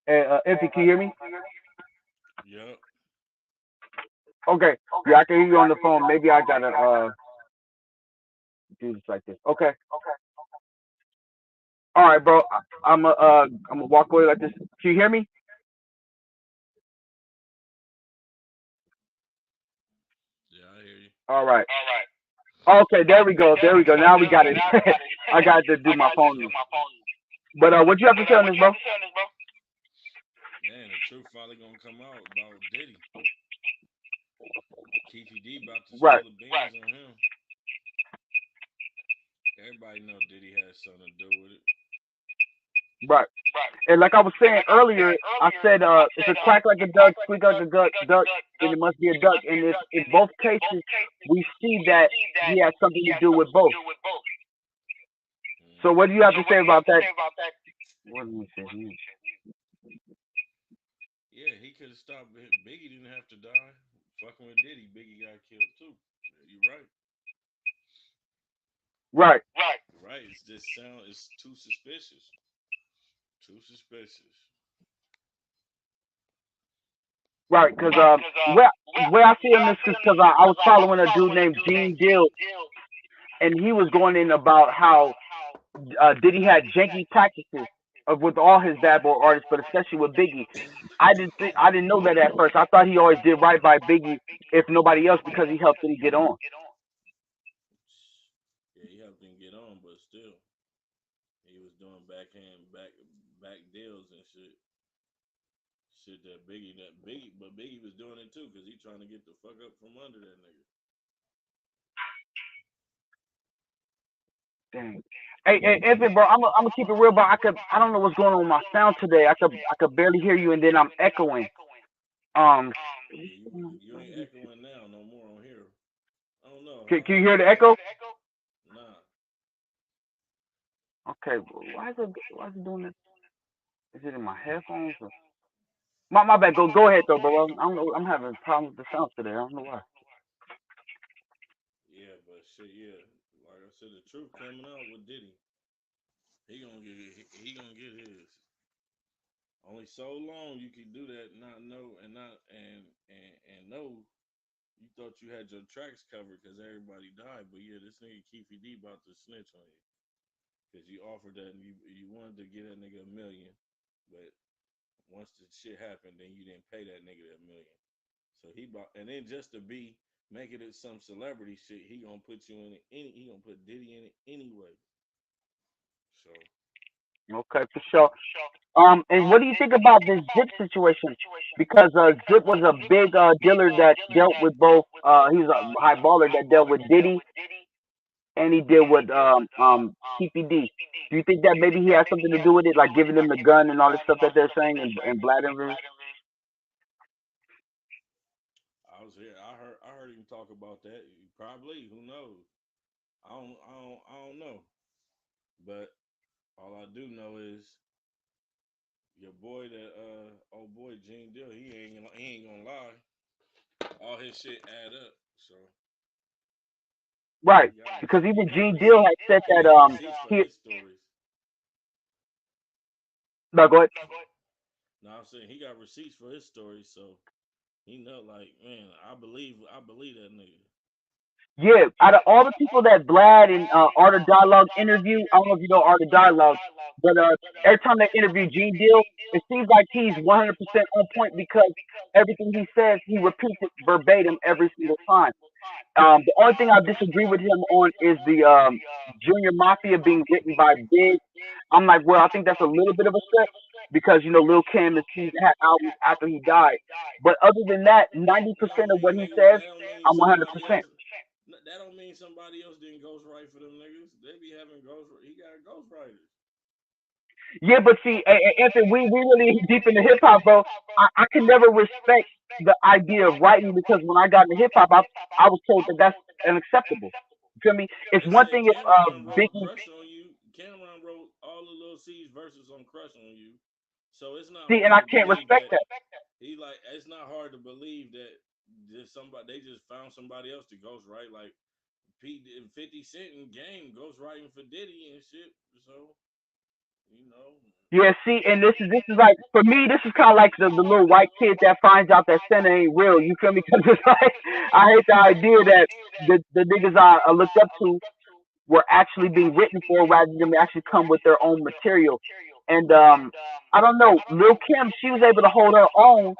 If you can hear me. Yup. Okay. Yeah, I can hear you on the phone. Maybe I gotta do this like this. Okay. All right, bro. I'm gonna walk away like this. Can you hear me? Yeah, I hear you. All right. Okay, there we go. There we go. Now we got it. I got to do my phone. But what you have to say on this, bro? Man, the truth finally gonna come out about Diddy. Keefy D about to Right. spill the beans on him. Everybody know Diddy has something to do with it. Right. And like I was saying earlier, I said it's a quack like a duck, squeak like a duck, and it must be a duck. And if in both cases we see that he has something to do with both. So Hmm. what do you have to say about that? What did he say? Yeah, he could have stopped. Biggie didn't have to die. Fucking with Diddy, Biggie got killed too. Yeah, you right. Right. Right. It's just sound. It's too suspicious. Too suspicious. Right, because where I see him is because I was following a dude named Gene Deal, and he was going in about how Diddy had janky practices with all his bad boy artists, but especially with Biggie. I didn't know that at first. I thought he always did right by Biggie, if nobody else, because he helped Diddy get on. Yeah, he helped him get on, but still, he was doing back deals and shit. Shit but Biggie was doing it too, cause he trying to get the fuck up from under that nigga. Dang. Hey, Evan, bro, I'm gonna keep it real, bro. I don't know what's going on with my sound today. I could barely hear you, and then I'm echoing. Um, Yeah, you ain't echoing now no more on here. I don't know. can you hear the echo? Nah. Okay, why is it doing this? Is it in my headphones? Or? My bad. Go ahead though, bro. I don't know. I'm having problems with the sound today. I don't know why. Yeah, but shit, yeah. Like I said, the truth coming out with Diddy. He gonna get his. Only so long you can do that, not know and not and know. You thought you had your tracks covered because everybody died, but yeah, this nigga Keefy D about to snitch on you because you offered that and you wanted to get that nigga a million, but once the shit happened, then you didn't pay that nigga that million. So he bought, and then just to be making it some celebrity shit, he gonna put you in it. He gonna put Diddy in it anyway. So Okay, for sure. And what do you think about this Zip situation? Because Zip was a big dealer that dealt with both. He's a high baller that dealt with Diddy, and he dealt with TPD. Do you think that maybe he has something to do with it, like giving them the gun and all this stuff that they're saying and blathering? I was here. I heard him talk about that. Probably. Who knows? I don't know. But all I do know is your boy, that old boy Gene Deal. He ain't gonna lie. All his shit add up. So Right, he got because he even got Gene Deal had said he that got receipts for he. his stories. No, go ahead. Now I'm saying he got receipts for his stories, so he know, like, man, I believe that nigga. Yeah, out of all the people that Vlad and Art of Dialogue interview, I don't know if you know Art of Dialogue, but every time they interview Gene Deal, it seems like he's 100% on point because everything he says, he repeats it verbatim every single time. The only thing I disagree with him on is the Junior Mafia being written by Big. I'm like, well, I think that's a little bit of a stretch because Lil Kim and Steve had albums after he died. But other than that, That don't 90% of what mean he niggas. says, That don't mean I'm somebody 100%. else. That don't mean somebody else didn't ghostwrite for them niggas. They be having ghost. He got ghostwriters. Yeah, but see, Anthony, we really deep into hip hop, bro. I can never respect the idea of writing because when I got into hip hop, I was told that that's unacceptable. You feel me? It's They one said thing if Cameron wrote Biggie. Crush on You. Cameron wrote all the Lil C's verses on Crush on You. So it's not See, and hard I to can't believe respect that that. it's not hard to believe that they just found somebody else to ghostwrite, like P 50 Cent and Game ghostwriting for Diddy and shit. So, you know. Yeah, see, and this is like for me, this is kind of like the little white kid that finds out that Santa ain't real. You feel me? Because it's like I hate the idea that the niggas I looked up to were actually being written for rather than actually come with their own material. And I don't know, Lil Kim, she was able to hold her own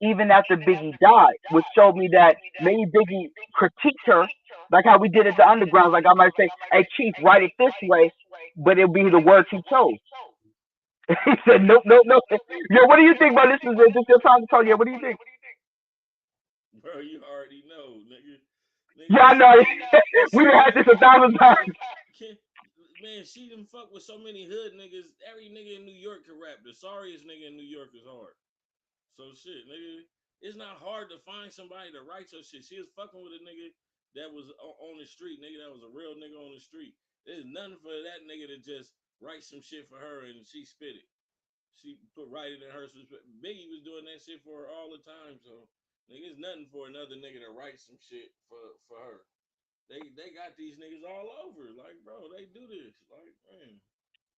even after Biggie died, which showed me that maybe Biggie critiqued her, like how we did at the Undergrounds. Like I might say, "Hey, Chief, write it this way," but it'll be the words he chose. He said, "Nope, nope, nope." Yo, what do you think about this? Is this your time to talk? Yeah, what do you think? Bro, you already know, nigga. Yeah, Nigga, I know. We she done had done this 1,000 times. man, she done fuck with so many hood niggas. Every nigga in New York can rap. The sorriest nigga in New York is hard. So shit, nigga, it's not hard to find somebody to write your shit. She was fucking with a nigga that was on the street, nigga. That was a real nigga on the street. There's nothing for that nigga to just write some shit for her and she spit it. She put write it in her. Biggie was doing that shit for her all the time. So nigga, it's nothing for another nigga to write some shit for her. They got these niggas all over. Like, bro, they do this. Like, man.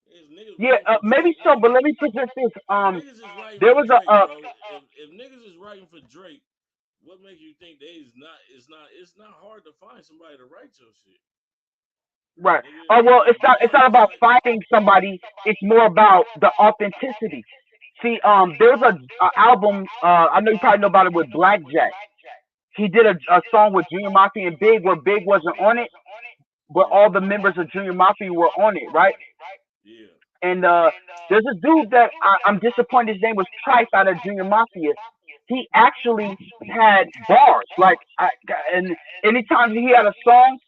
There's niggas Yeah, writing for maybe Drake. so, Look, but let me present this. niggas is writing There for was Drake, a bro. If niggas is writing for Drake, what makes you think they is not? It's not hard to find somebody to write your shit, right. nigga. Oh well, Like you it's know, not it's about like finding somebody. It's more about the authenticity. See, there's a album. I know you probably know about it with Blackjack. He did a song with Junior Mafia and Big, where Big wasn't on it, but yeah, all the members of Junior Mafia were on it, right? yeah. And there's a dude that I'm disappointed his name was Trice out of Junior Mafia. He actually had bars. And anytime he had a song,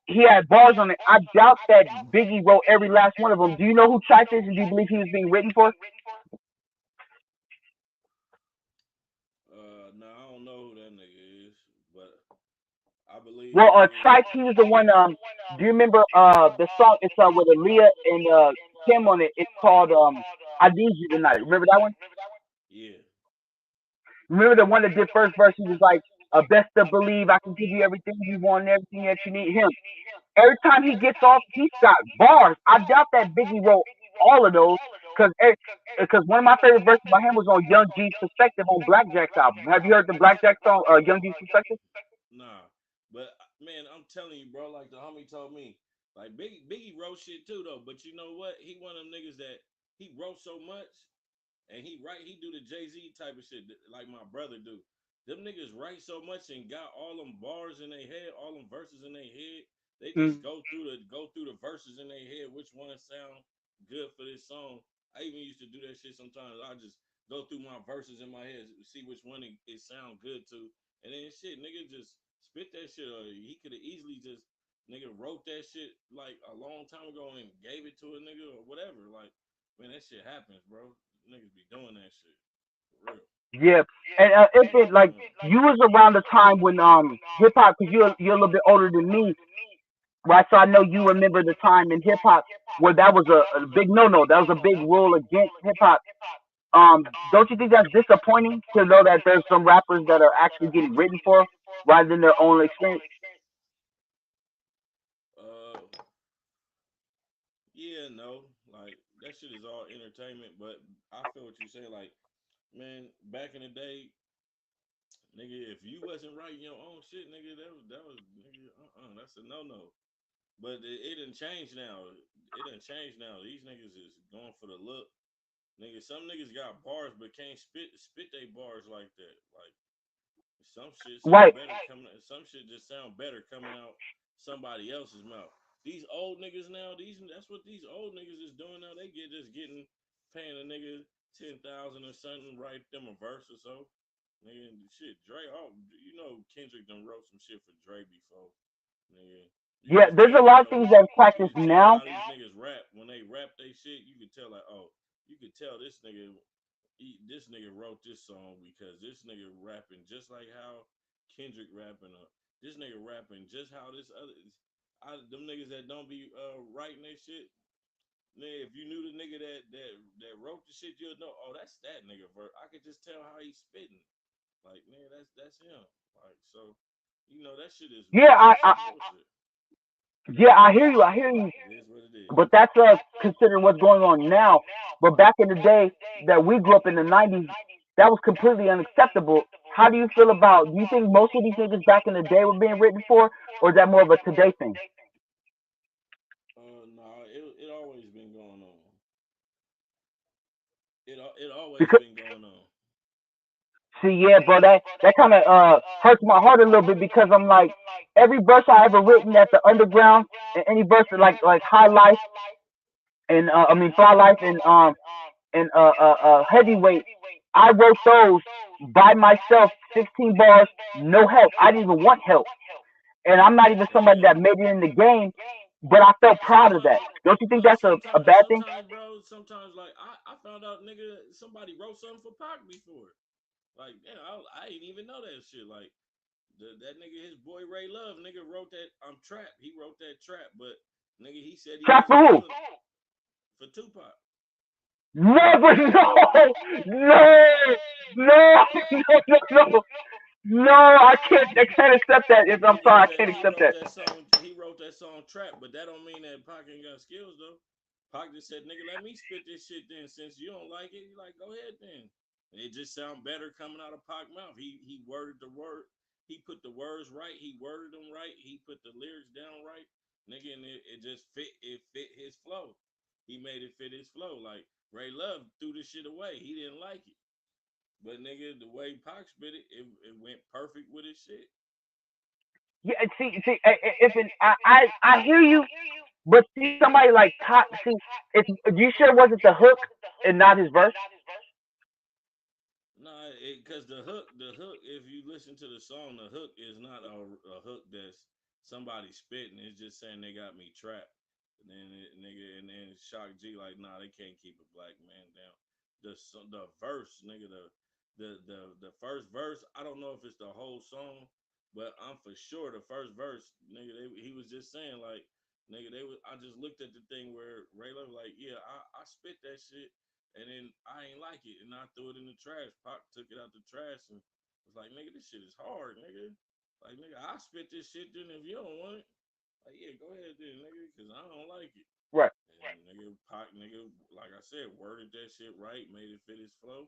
he had bars on it. I doubt that Biggie wrote every last one of them. Do you know who Trice is, and do you believe he was being written for? No, I don't know who that nigga is, but I believe Well, nigga. Trice, he was the one. Do you remember the song? It's with Aaliyah and Kim on it. It's called "I Need You Tonight." Remember that one? Yeah, Remember the one that did first verse? He was like, "Best to believe I can give you everything you want, everything that you need." Him. Every time he gets off, he's got bars. I doubt that Biggie wrote all of those because one of my favorite verses by him was on Young G's Perspective on Blackjack's album. Have you heard the Blackjack song, Young G's Perspective? nah. But man, I'm telling you, bro. Like the homie told me, like Biggie wrote shit too, though. But you know what? He one of them niggas that he wrote so much, and he do the Jay-Z type of shit like my brother do. Them niggas write so much and got all them bars in their head, all them verses in their head. They just Mm. go through the verses in their head, which one sound good for this song. I even used to do that shit sometimes. I just go through my verses in my head, see which one it sound good to, and then shit, nigga just spit that shit. Or he could have easily just nigga wrote that shit like a long time ago and gave it to a nigga or whatever. Like, man, that shit happens, bro. Niggas be doing that shit for real. Yeah, and if it like you was around the time when hip hop, because you're a little bit older than me, right? So I know you remember the time in hip hop where that was a big no no. That was a big rule against hip hop. Don't you think that's disappointing to know that there's some rappers that are actually getting written for rather than their own experience? Uh, yeah, no, like that shit is all entertainment, but I feel what you say. Like, man, back in the day, nigga, if you wasn't writing your own shit, nigga, that was nigga, that's a no no. But it didn't change now. It didn't change now. These niggas is going for the look. Nigga, some niggas got bars but can't spit they bars like that. Like some shit sound Right. better coming. Some shit just sound better coming out somebody else's mouth. These old niggas now, that's what these old niggas is doing now. They just getting paying a nigga 10,000 or something, write them a verse or so. Nigga, shit, Dre. Oh, you know Kendrick done wrote some shit for Dre before. Nigga, you Yeah, just there's a tell, lot of bro. things that's You practiced just tell now. how these niggas rap. When they rap they shit, you can tell like, oh, you could tell this nigga wrote this song because this nigga rapping just like how Kendrick rapping. This nigga rapping just how this other. Them niggas that don't be writing their shit. Nigga, if you knew the nigga that wrote the shit, you'll know. Oh, that's that nigga. I could just tell how he's spitting. Like, man, that's him. Like, so, that shit is Yeah, some bullshit. yeah, I hear you. I hear you. It is what it is. But that's considering what's going on now. But back in the day that we grew up in the '90s, that was completely unacceptable. How do you feel about? Do you think most of these niggas back in the day were being written for, or is that more of a today thing? Nah, it always been going on. It always Because been going on. see, yeah, bro, that kind of hurts my heart a little bit because I'm like every verse I ever written at the underground and any verse like High Life and I mean Fly Life and Heavyweight, I wrote those by myself, 16 bars, no help. I didn't even want help, and I'm not even somebody Yeah. that made it in the game, but I felt proud of that. Don't you think that's a bad thing? Sometimes, bro. Sometimes, like I found out, nigga, somebody wrote something for Pac before. Like, damn, I didn't even know that shit. Like, that nigga, his boy Ray Love, nigga wrote that. I'm Trap. He wrote that trap, but nigga, he said he Trap for wasn't who? feeling for Tupac. Never, no, no, no, no. No, I can't accept that. I'm sorry, I can't He accept wrote that. that song. He wrote that song Trap, but that don't mean that Pac ain't got skills though. Pac just said, "Nigga, let me spit this shit then. Since you don't like it, you like go ahead then." And it just sound better coming out of Pac's mouth. He worded the word. He put the words right. He worded them right. He put the lyrics down right, nigga, and it just fit. It fit his flow. He made it fit his flow. Like Ray Love threw this shit away. He didn't like it. But nigga, the way Pac spit it, it went perfect with his shit. Yeah, see, if an, I hear you, but see somebody like Top. See, if you sure wasn't the hook and not his verse? Nah, because the hook. If you listen to the song, the hook is not a hook that's somebody spitting. It's just saying they got me trapped. And then nigga, and then Shock G like, nah, they can't keep a black man down. The verse, nigga, the first verse. I don't know if it's the whole song, but I'm for sure the first verse, nigga. He was just saying like, nigga, they was. I just looked at the thing where Ray Love like, yeah, I spit that shit and then I ain't like it, and I threw it in the trash. Pop took it out the trash and was like, "Nigga, this shit is hard, nigga. Like, nigga, I spit this shit. Then if you don't want it, like, yeah, go ahead then, nigga, because I don't like it." Right. And nigga, Pop, nigga, like I said, worded that shit right, made it fit his flow,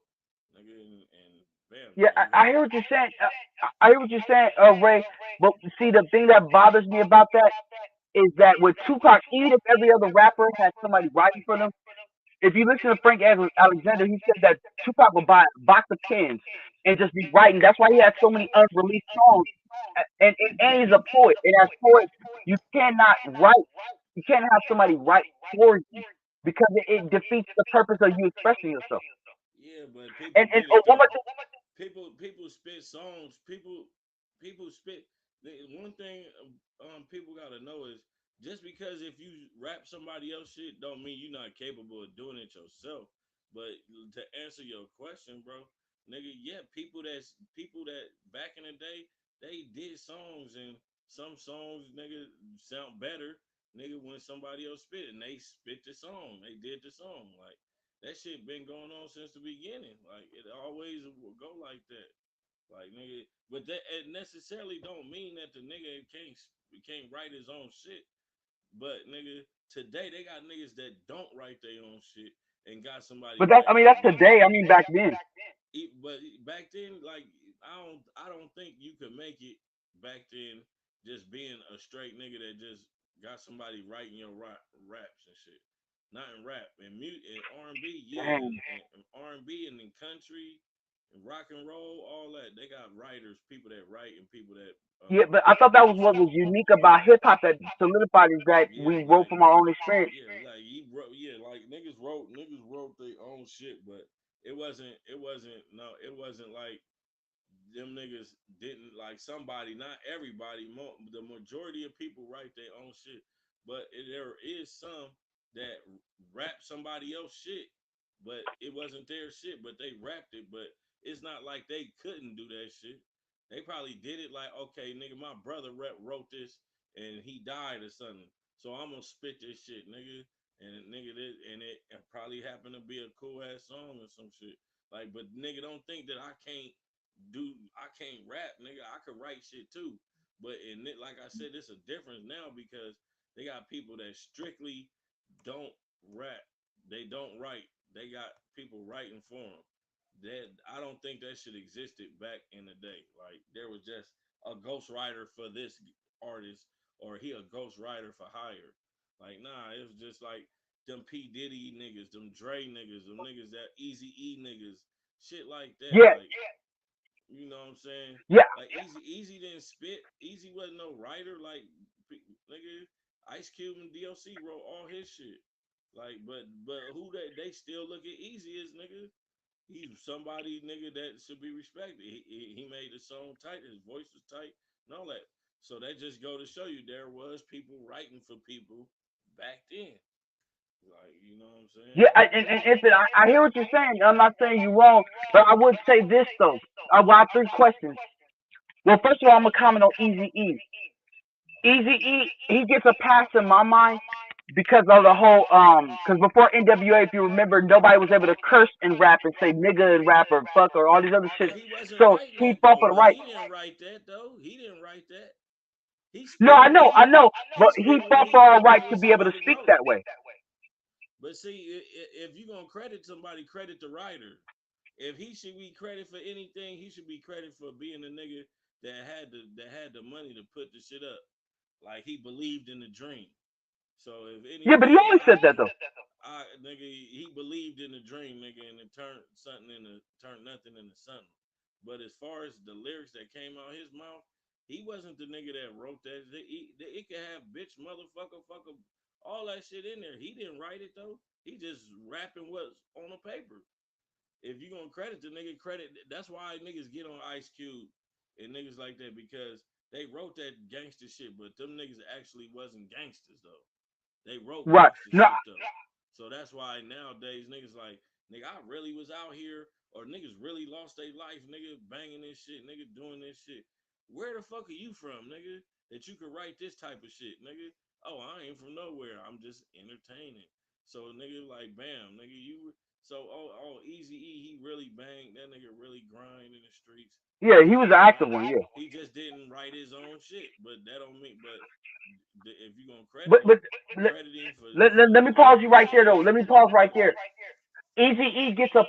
nigga, and bam, Yeah, nigga, he I got hear what you're saying. I hear what you're saying, Ray. But see, the thing that bothers me about that is that with Tupac, even if every other rapper had somebody writing for them, if you listen to Frank Alexander, he said that Tupac would buy a box of pens and just be writing. That's why he has so many unreleased songs. And he's a poet. And as poets, you cannot write. You can't have somebody write for you because it defeats the purpose of you expressing yourself. yeah, but people And get it one more though. thing, People spit songs. People spit. One thing people gotta know is just because if you rap somebody else shit don't mean you're not capable of doing it yourself. But to answer your question, bro, nigga, yeah, people that back in the day they did songs and some songs nigga sound better nigga when somebody else spit and they spit the song, they did the song like that shit been going on since the beginning. Like it always will go like that. Like nigga, but that it necessarily don't mean that the nigga can't write his own shit. But nigga, today they got niggas that don't write their own shit and got somebody but that I writing mean for that's them. today. I mean back then. But back then, like I don't think you could make it back then just being a straight nigga that just got somebody writing your raps and shit. Not in rap and mute and R&B, yeah, Damn. and R&B and in country and rock and roll, all that. They got writers, people that write and people that Yeah, but I thought that was produce what it. was unique about hip hop that solidified is that Yeah, we wrote from our own experience. like he wrote, yeah, like niggas wrote their own shit, but it wasn't like them niggas didn't like somebody, not everybody. The majority of people write their own shit, but there is some that rap somebody else shit, but it wasn't their shit, but they rapped it. But it's not like they couldn't do that shit. They probably did it like, okay, nigga, my brother wrote this and he died or something, so I'm gonna spit this shit, nigga. And nigga, it probably happened to be a cool ass song or some shit. Like, but nigga, don't think that I can't rap, nigga. I could write shit too. But like I said, it's a difference now because they got people that strictly don't rap. They don't write. They got people writing for them. That I don't think that shit existed back in the day. Like there was just a ghostwriter for this artist, or he a ghostwriter for hire. Like nah, it was just like them P.Diddy niggas, them Dre niggas, them niggas that Easy E niggas, shit like that. Yeah, Like you know what I'm saying? yeah, Like Easy didn't spit. Easy wasn't no writer. Like nigga, Ice Cube and DLC wrote all his shit. Like, but who they still look at Easy as nigga. He's somebody nigga that should be respected. He made the song tight. His voice was tight and all that. So that just go to show you there was people writing for people back then. Like you know what I'm saying? yeah. And if I hear what you're saying. I'm not saying you're wrong, but I would say this though. I have three questions. Well, first of all, I'm gonna comment on Easy E. Easy E, he gets a pass in my mind because of the whole because before NWA, if you remember, nobody was able to curse and rap and say nigga and rap or fuck or all these other shit. But he wasn't So writing he that fought though. for the But right. he didn't write that though. He didn't write that. He No, spitting what I he know, but he he spitting what fought for our what right to what be able to somebody speak wrote. that way. But see, if you gonna credit somebody, credit the writer. If he should be credit for anything, he should be credit for being a nigga that had the money to put the shit up. Like he believed in the dream. So if Yeah, but he anything, always said that though. nigga, he believed in the dream, nigga, and it turned nothing into something. But as far as the lyrics that came out his mouth, he wasn't the nigga that wrote that. It could have bitch, motherfucker, fucker, all that shit in there. He didn't write it though. He just rapping what's on the paper. If you gonna credit the nigga, credit. That's why niggas get on Ice Cube and niggas like that because they wrote that gangster shit, but them niggas actually wasn't gangsters though. They wrote Right. gangster No, shit though. So that's why nowadays niggas like, nigga, I really was out here, or niggas really lost their life, nigga, banging this shit, nigga, doing this shit. Where the fuck are you from, nigga? That you could write this type of shit, nigga? Oh, I ain't from nowhere. I'm just entertaining. So nigga, like, bam, nigga, you. So Easy E, he really banged. That nigga really grind in the streets. yeah, He he was just an didn't active write. one. Yeah. He just didn't write his own shit. But that don't mean. But if you gonna But let, credit him for let me pause you right there though. Let me pause right there. Easy E gets a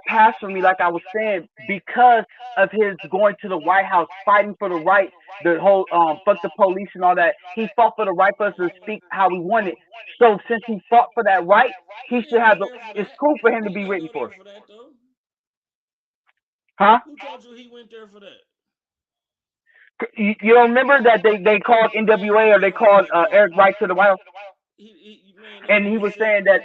pass from me, like I was saying, because of his going to the White House, fighting for the right, the whole fuck the police and all that. He fought for the right for us to speak how we wanted. So since he fought for that right, he he should didn't have. go there for It's that. cool for him to He be didn't written go there for, for that though. huh? Who told you he went there for that? You don't remember that they called NWA or they Man, called fuck that. Eric Wright to the White House, Man, and he was saying that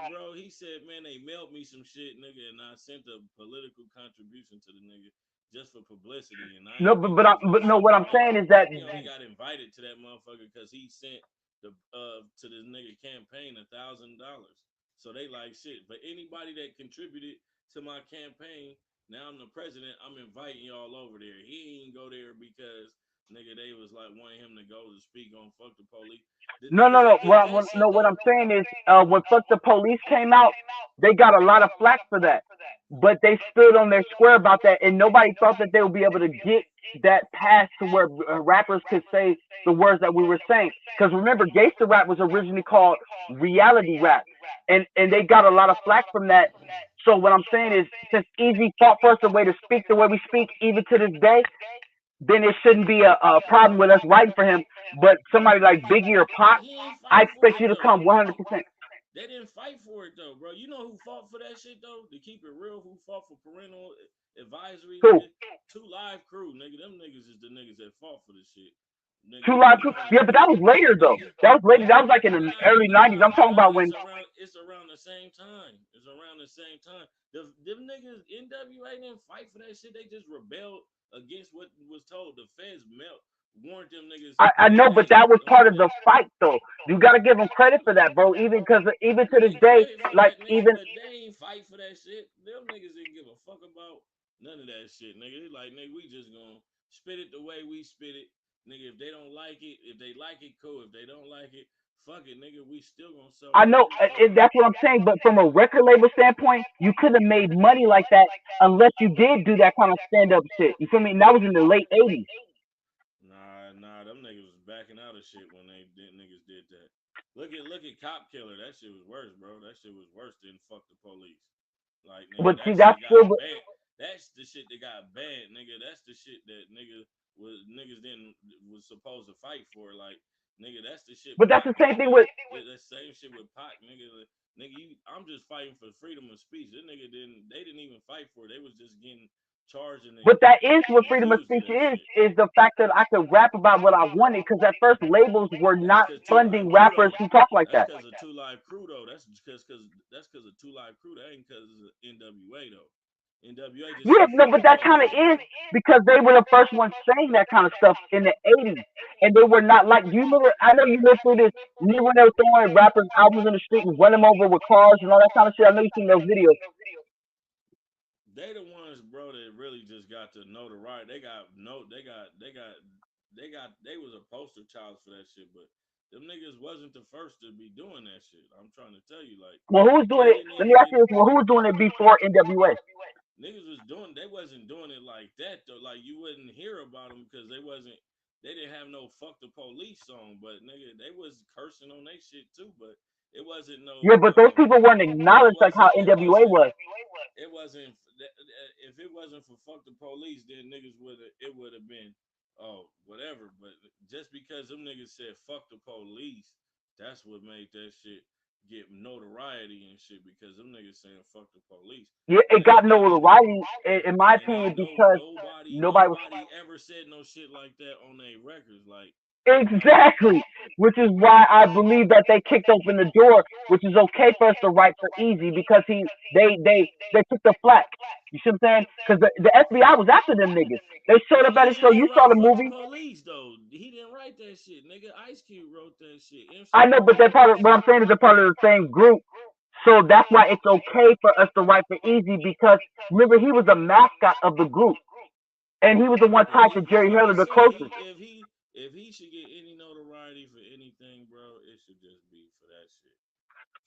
bro. He said, man, they mailed me some shit, nigga, and I sent a political contribution to the nigga just for publicity, and I no, ain't but get paid for but that no, shit. what I'm saying is that He only got invited to that motherfucker because he sent the to this nigga campaign $1,000. So they like shit. But anybody that contributed to my campaign, now I'm the president. I'm inviting y'all over there. He ain't go there because nigga they was like wanting him to go to speak on fuck the police. The no, niggas no, no. that did that shit What though. I'm saying is, when "Fuck the Police" came out, they got a lot of flack for that, but they stood on their square about that, and nobody thought that they would be able to get that past to where rappers could say the words that we were saying. Because remember, gangster rap was originally called reality rap, and they got a lot of flack from that. So what I'm saying is, since Easy fought for us the way to speak the way we speak, even to this day, then it shouldn't be a problem with us writing for him. But somebody like Biggie or Pop, He ain't I fight for expect it you to though. come 100%. They didn't fight for it though, bro. You know who fought for that shit though? To keep it real, who fought for parental advisory, Cool. nigga? Two Live Crew, nigga. Them niggas is the niggas that fought for this shit, nigga. Two Live Crew. When Yeah, but that was later though. nigga, That was later. That was like in the early '90s. I'm talking nah. about when. It's around the same time. It's around the same time. Them niggas NWA didn't fight for that shit. They just rebelled against what was told. The feds warned them niggas, I know, but hey, that was don't part do of the that. fight though. You got to give them credit for that, bro. Even because even to this Get day, credit for like that, nigga, even but they ain't fight for that shit. Them niggas didn't give a fuck about none of that shit, nigga. They like, nigga, we just gonna spit it the way we spit it, nigga. If they don't like it, if they like it, cool. If they don't like it, fuck it, nigga. We still gonna sell I know records though. that's what I'm saying. But from a record label standpoint, you could have made money like that unless you did do that kind of stand up shit. You feel me? And that was in the late '80s. Nah, them niggas was backing out of shit when niggas did that. Look at Cop Killer. That shit was worse, bro. That shit was worse than fuck the police. Like nigga, But see, that that's shit got still. banned. That's the shit that got banned, nigga. That's the shit that niggas didn't was supposed to fight for. Like nigga, that's the shit But that's Pac the was same thing fighting. with. The same shit with Pac, nigga. Nigga, I'm just fighting for freedom of speech. This nigga they didn't even fight for it. They was just getting charged and But that is what freedom of accused of speech that shit. is the fact that I could rap about what I wanted. Because at first labels were That's not cause Two Live funding Crew rappers though. who talk like That's that. cause of Two Live Crew though. That's cause of Two Live Crew. That ain't cause of NWA though. NWA just Yeah, said no, fuck but the that kind of police, is nigga. because they were the first ones saying that kind of stuff in the '80s, and they were not like you. Remember, I know you lived through this. You remember when they were throwing rappers' albums in the street and run them over with cars and all that kind of shit. I know you seen those videos. They the ones, bro, that really just got to know the right. They got no. They was a poster child for that shit. But them niggas wasn't the first to be doing that shit. I'm trying to tell you, like Well, who was doing they it? didn't Let me even ask get you this: well, who was doing it before NWA? niggas was doing. They wasn't doing it like that though. Like you wouldn't hear about them because they wasn't. They didn't have no fuck the police song, but nigga, they was cursing on they shit too. But It wasn't Yeah, no. but those people weren't It acknowledged like how wasn't. It NWA wasn't. was. It wasn't. If it wasn't for fuck the police, then niggas would have. It would have been, oh, whatever. But just because them niggas said fuck the police, that's what made that shit get notoriety and shit. Because them niggas saying fuck the police, Yeah, it and got notoriety, in my and opinion, ain't because nobody was nobody ever said no shit like that on their records. Like exactly, which is why I believe that they kicked open the door, which is okay for us to write for Easy because they took the flack. You see what I'm saying? Because the FBI was after them niggas. They showed up but at the Easy show. You didn't saw write the fuck the movie. police though. He didn't write that shit, nigga. Ice Cube wrote that shit. I MC know, but wrote they're part that of what I'm shit. saying is they're part of the same group. So that's why it's okay for us to write for Easy because remember he was the mascot of the group and he was the one But tied to he Jerry like Heller I the said, closest. if he should get any notoriety for anything, bro, it should just be for that shit.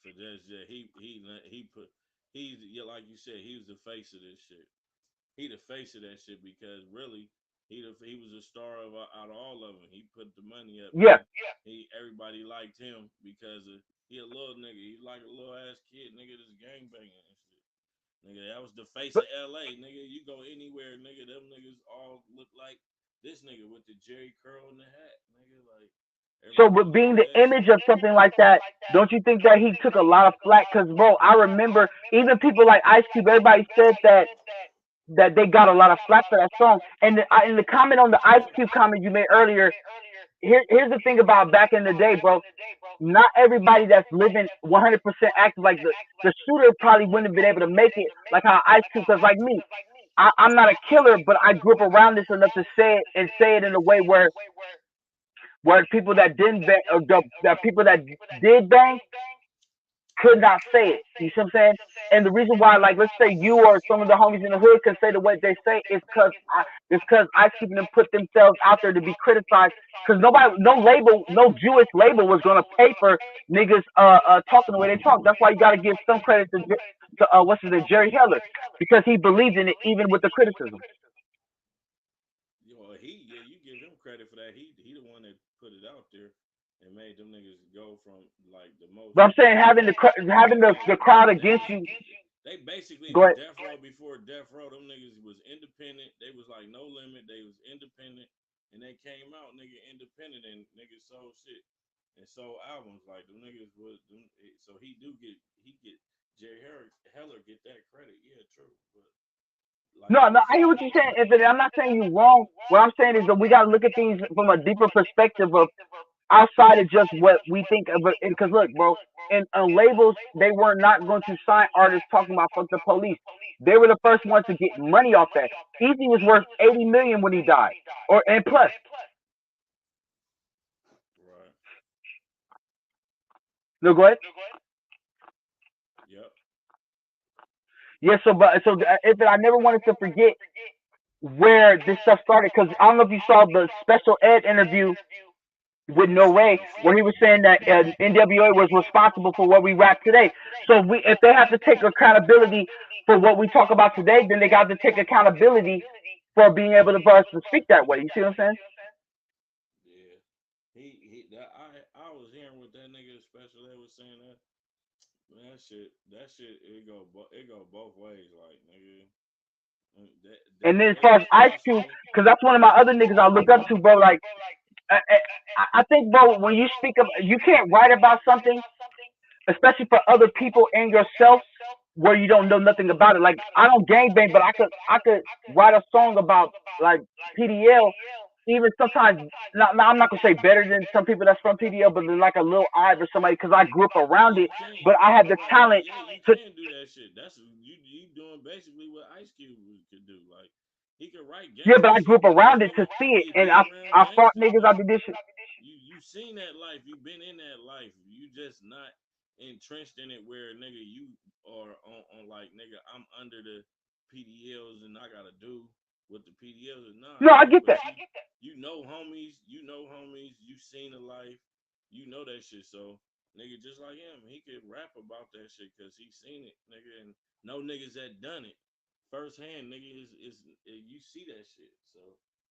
For just yeah, he put he's yeah, like you said, he was the face of this shit. He the face of that shit because really he was a star out of all of them. He put the money up Yeah. and he everybody liked him because he a little nigga. He like a little ass kid, nigga. This gang banging and shit. Nigga, that was the face But of LA. Nigga, you go anywhere, nigga, them niggas all look like this nigga with the Jerry curl in the hat. Nigga, like so everybody with being loved the that image shit. of something like that, don't you think that he took a lot of flack? Because bro, I remember even people like Ice Cube, everybody said that they got a lot of flack for that song. And in the comment on the Ice Cube comment you made earlier, here's the thing about back in the day, bro. Not everybody that's living 100% active, like the shooter probably wouldn't have been able to make it like how Ice Cube, because like me, I'm not a killer, but I grew up around this enough to say it and say it in a way where people that didn't bang, or the people that did bang could not say it. You see what I'm saying? And the reason why, like, let's say you or some of the homies in the hood can say the way they say is because Ice Cube and them put themselves out there to be criticized. Because nobody, no label, no Jewish label was gonna pay for niggas talking the way they talk. That's why you got to give some credit to what's his name, Jerry Heller, because he believed in it even with the criticism. Yo, yeah, you give him credit for that. He the one that put it out there and made them niggas go from like the most But I'm saying having having the crowd they against was you. they basically Go was ahead. death row before death row. Them niggas was independent. They was like no limit. They was independent, and they came out nigga independent and niggas sold shit and sold albums like them niggas was. So he get Heller get that credit. Yeah, true. But like No, you no, was I hear saying, what you're saying, Anthony. I'm not saying you're wrong. What I'm saying is that we got to look at things from a deeper perspective of outside of just what we think of it. Because look, bro, in labels, they were not going to sign artists talking about fuck the police. They were the first ones to get money off that. Easy was worth 80 million when he died, or and plus. right? No, go ahead. Yep. Yeah, so if I never wanted to forget where this stuff started, because I don't know if you saw the special ed interview with I No seen Way, I where seen he it. was saying that NWA was responsible for what we rap today. So if they have to take accountability for what we talk about today, then they got to take accountability for being able to for us to speak that way. You see what I'm saying? Yeah. He that I was hearing what that nigga special ed was saying that man, that shit it go both ways like nigga And then as they far as was Ice Cube, possible. because that's one of my other niggas I look up to, bro. Like I think, bro, when you speak of, you can't write about something, especially for other people and yourself, where you don't know nothing about it. Like I don't gangbang, but I could write a song about like PDL. Even sometimes, I'm not gonna say better than some people that's from PDL, but then like a little Ive or somebody, because I grew up around it. You can But I had the talent yeah you to, can do that shit. That's you doing basically what Ice Cube could do. Like he could write yeah. But gangster I grew shit up because around it nigga to see it, he and be around I fought gangsters. niggas. I did this shit. You seen that life. You been in that life. You just not entrenched in it where nigga you are on like nigga I'm under the PDLs and I gotta do what the PDLs are. Nah, No, I nigga, get but that. you know homies, you seen a life, you know that shit. So nigga, just like him, he could rap about that shit because he seen it, nigga, and no niggas that done it firsthand, nigga. You see that shit, so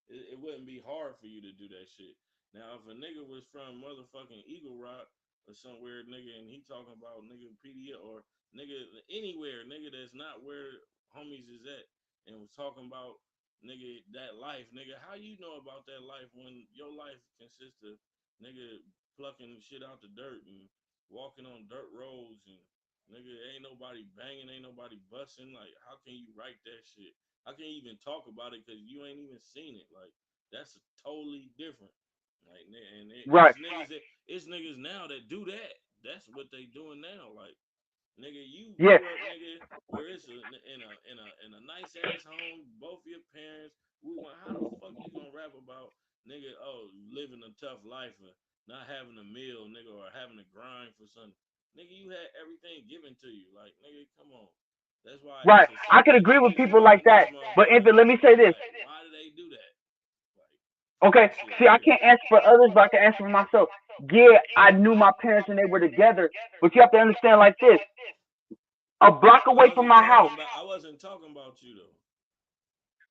it wouldn't be hard for you to do that shit. Now, if a nigga was from motherfucking Eagle Rock or somewhere, nigga, and he talking about nigga PD or nigga anywhere, nigga that's not where homies is at, and was talking about nigga that life, nigga. How you know about that life when your life consists of nigga plucking shit out the dirt and walking on dirt roads and nigga ain't nobody banging, ain't nobody busting. Like, how can you write that shit? How can you even talk about it because you ain't even seen it? Like, that's totally different. Like, and Right. it's niggas now that do that. That's what they doing now. Like, nigga, you Yeah. grew up, nigga, where it's in a nice ass home, both your parents. How the fuck you gonna rap about nigga? Oh, living a tough life or not having a meal, nigga, or having to grind for something. Nigga, you had everything given to you. Like, nigga, come on. That's why Right. it's I so could many agree with niggas people up like in this that. But Infant, motherfucker. let me say this. Like, why do they do that? Like, Okay. that shit See, I weird. can't answer for others, but I can answer for myself. Yeah, I knew my parents when they were together, but you have to understand like this. A block away from my house. I wasn't talking about you though.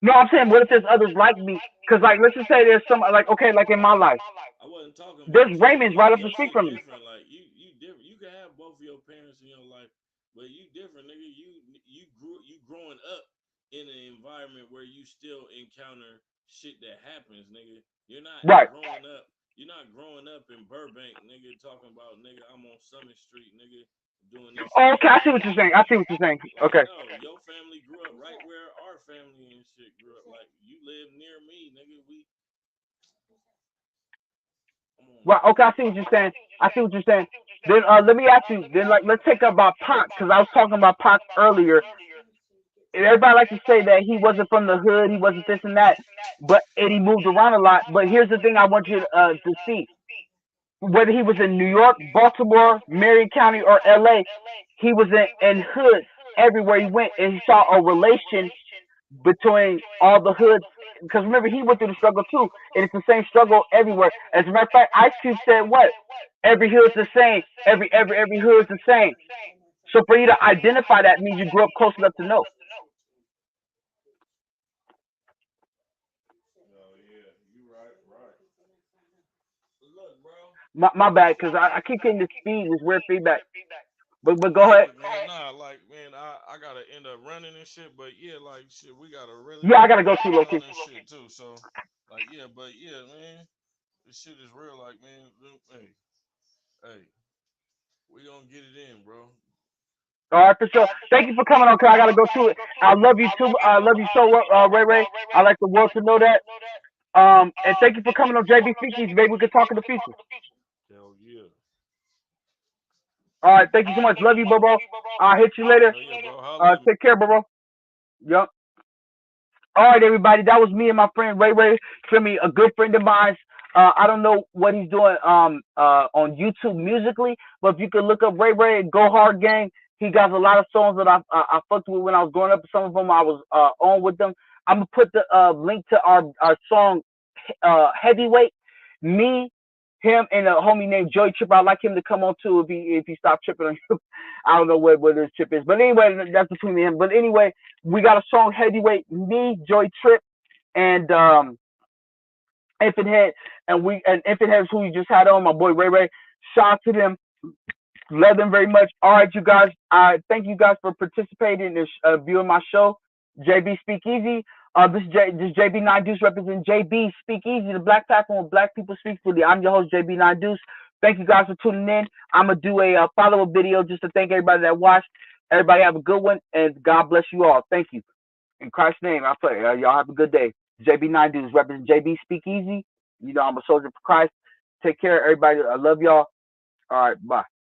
No, I'm saying, what if there's others like me? Because, like, let's just say there's some, like, okay, like in my life, I wasn't talking there's about you. Raymond's right up the Your street shit from me. different. Like you different. You can have both of your parents in your life, but you different, nigga. You growing up in an environment where you still encounter shit that happens, nigga. You're not Right. growing up. You're not growing up in Burbank, nigga. Talking about nigga, I'm on Summit Street, nigga, doing this and Oh, that. okay, I see what you're saying. I see what you're saying. Like, Okay. no, your family grew up right where our family and shit grew up. Like, you live near me, nigga. Come on, Right. man. Okay, I see what you're saying. I see what you're saying. Then let me ask you. Then like let's take up about Pac because I was talking about Pac earlier. And everybody likes to say that he wasn't from the hood, he wasn't this and that, but and he moved around a lot. But here's the thing: I want you to see whether he was in New York, Baltimore, Marion County, or L.A. He was in hoods everywhere he went, and he saw a relation between all the hoods. Because remember, he went through the struggle too, and it's the same struggle everywhere. As a matter of fact, Ice Cube said, "What? Every hood's the same. Every hood's the same." So for you to identify that means you grew up close enough to know. Oh yeah, you right, right. Look, bro. My bad, because I keep getting this speed, this weird feedback. But go ahead. Yeah, man. Nah, like, man, I gotta end up running and shit. But yeah, like, shit, we gotta really Yeah, I gotta go too, get low on key. this shit too. So, like, yeah, but yeah, man, this shit is real. Like, man, hey, we gonna get it in, bro. All right, for sure. Thank you for coming on, cause I gotta go to it. I love you too. I love you so, Ray Ray. I like the world to know that. And thank you for coming on JB Speakeasy, baby. We can talk in the future. Hell yeah. All right, thank you so much. Love you, Bobo. I'll hit you later. Hell yeah, bro. Holla at me. Take care, Bobo. Yup. All right, everybody. That was me and my friend Ray Ray. For me, a good friend of mine. I don't know what he's doing on YouTube musically, but if you could look up Ray Ray and Go Hard Gang, he got a lot of songs that I fucked with when I was growing up. Some of them I was on with them. I'm gonna put the link to our song Heavyweight. Me, him, and a homie named Joey Tripper. I'd like him to come on too if he stop tripping on you. I don't know what his trip is, but anyway, that's between me and him. But anyway, we got a song Heavyweight. Me, Joey Trip, and Infant Head, and Infant Head is who we just had on. My boy Ray Ray. Shout out to them. Love them very much. All right, you guys. Thank you guys for participating in viewing my show, JB Speakeasy. This JB9 Deuce represents JB Speakeasy, the black platform where black people speak freely. I'm your host, JB9 Deuce. Thank you guys for tuning in. I'm going to do a follow-up video just to thank everybody that watched. Everybody have a good one, and God bless you all. Thank you. In Christ's name, I pray. Y'all have a good day. JB9 Deuce represents JB Speakeasy. You know, I'm a soldier for Christ. Take care, everybody. I love y'all. All right, bye.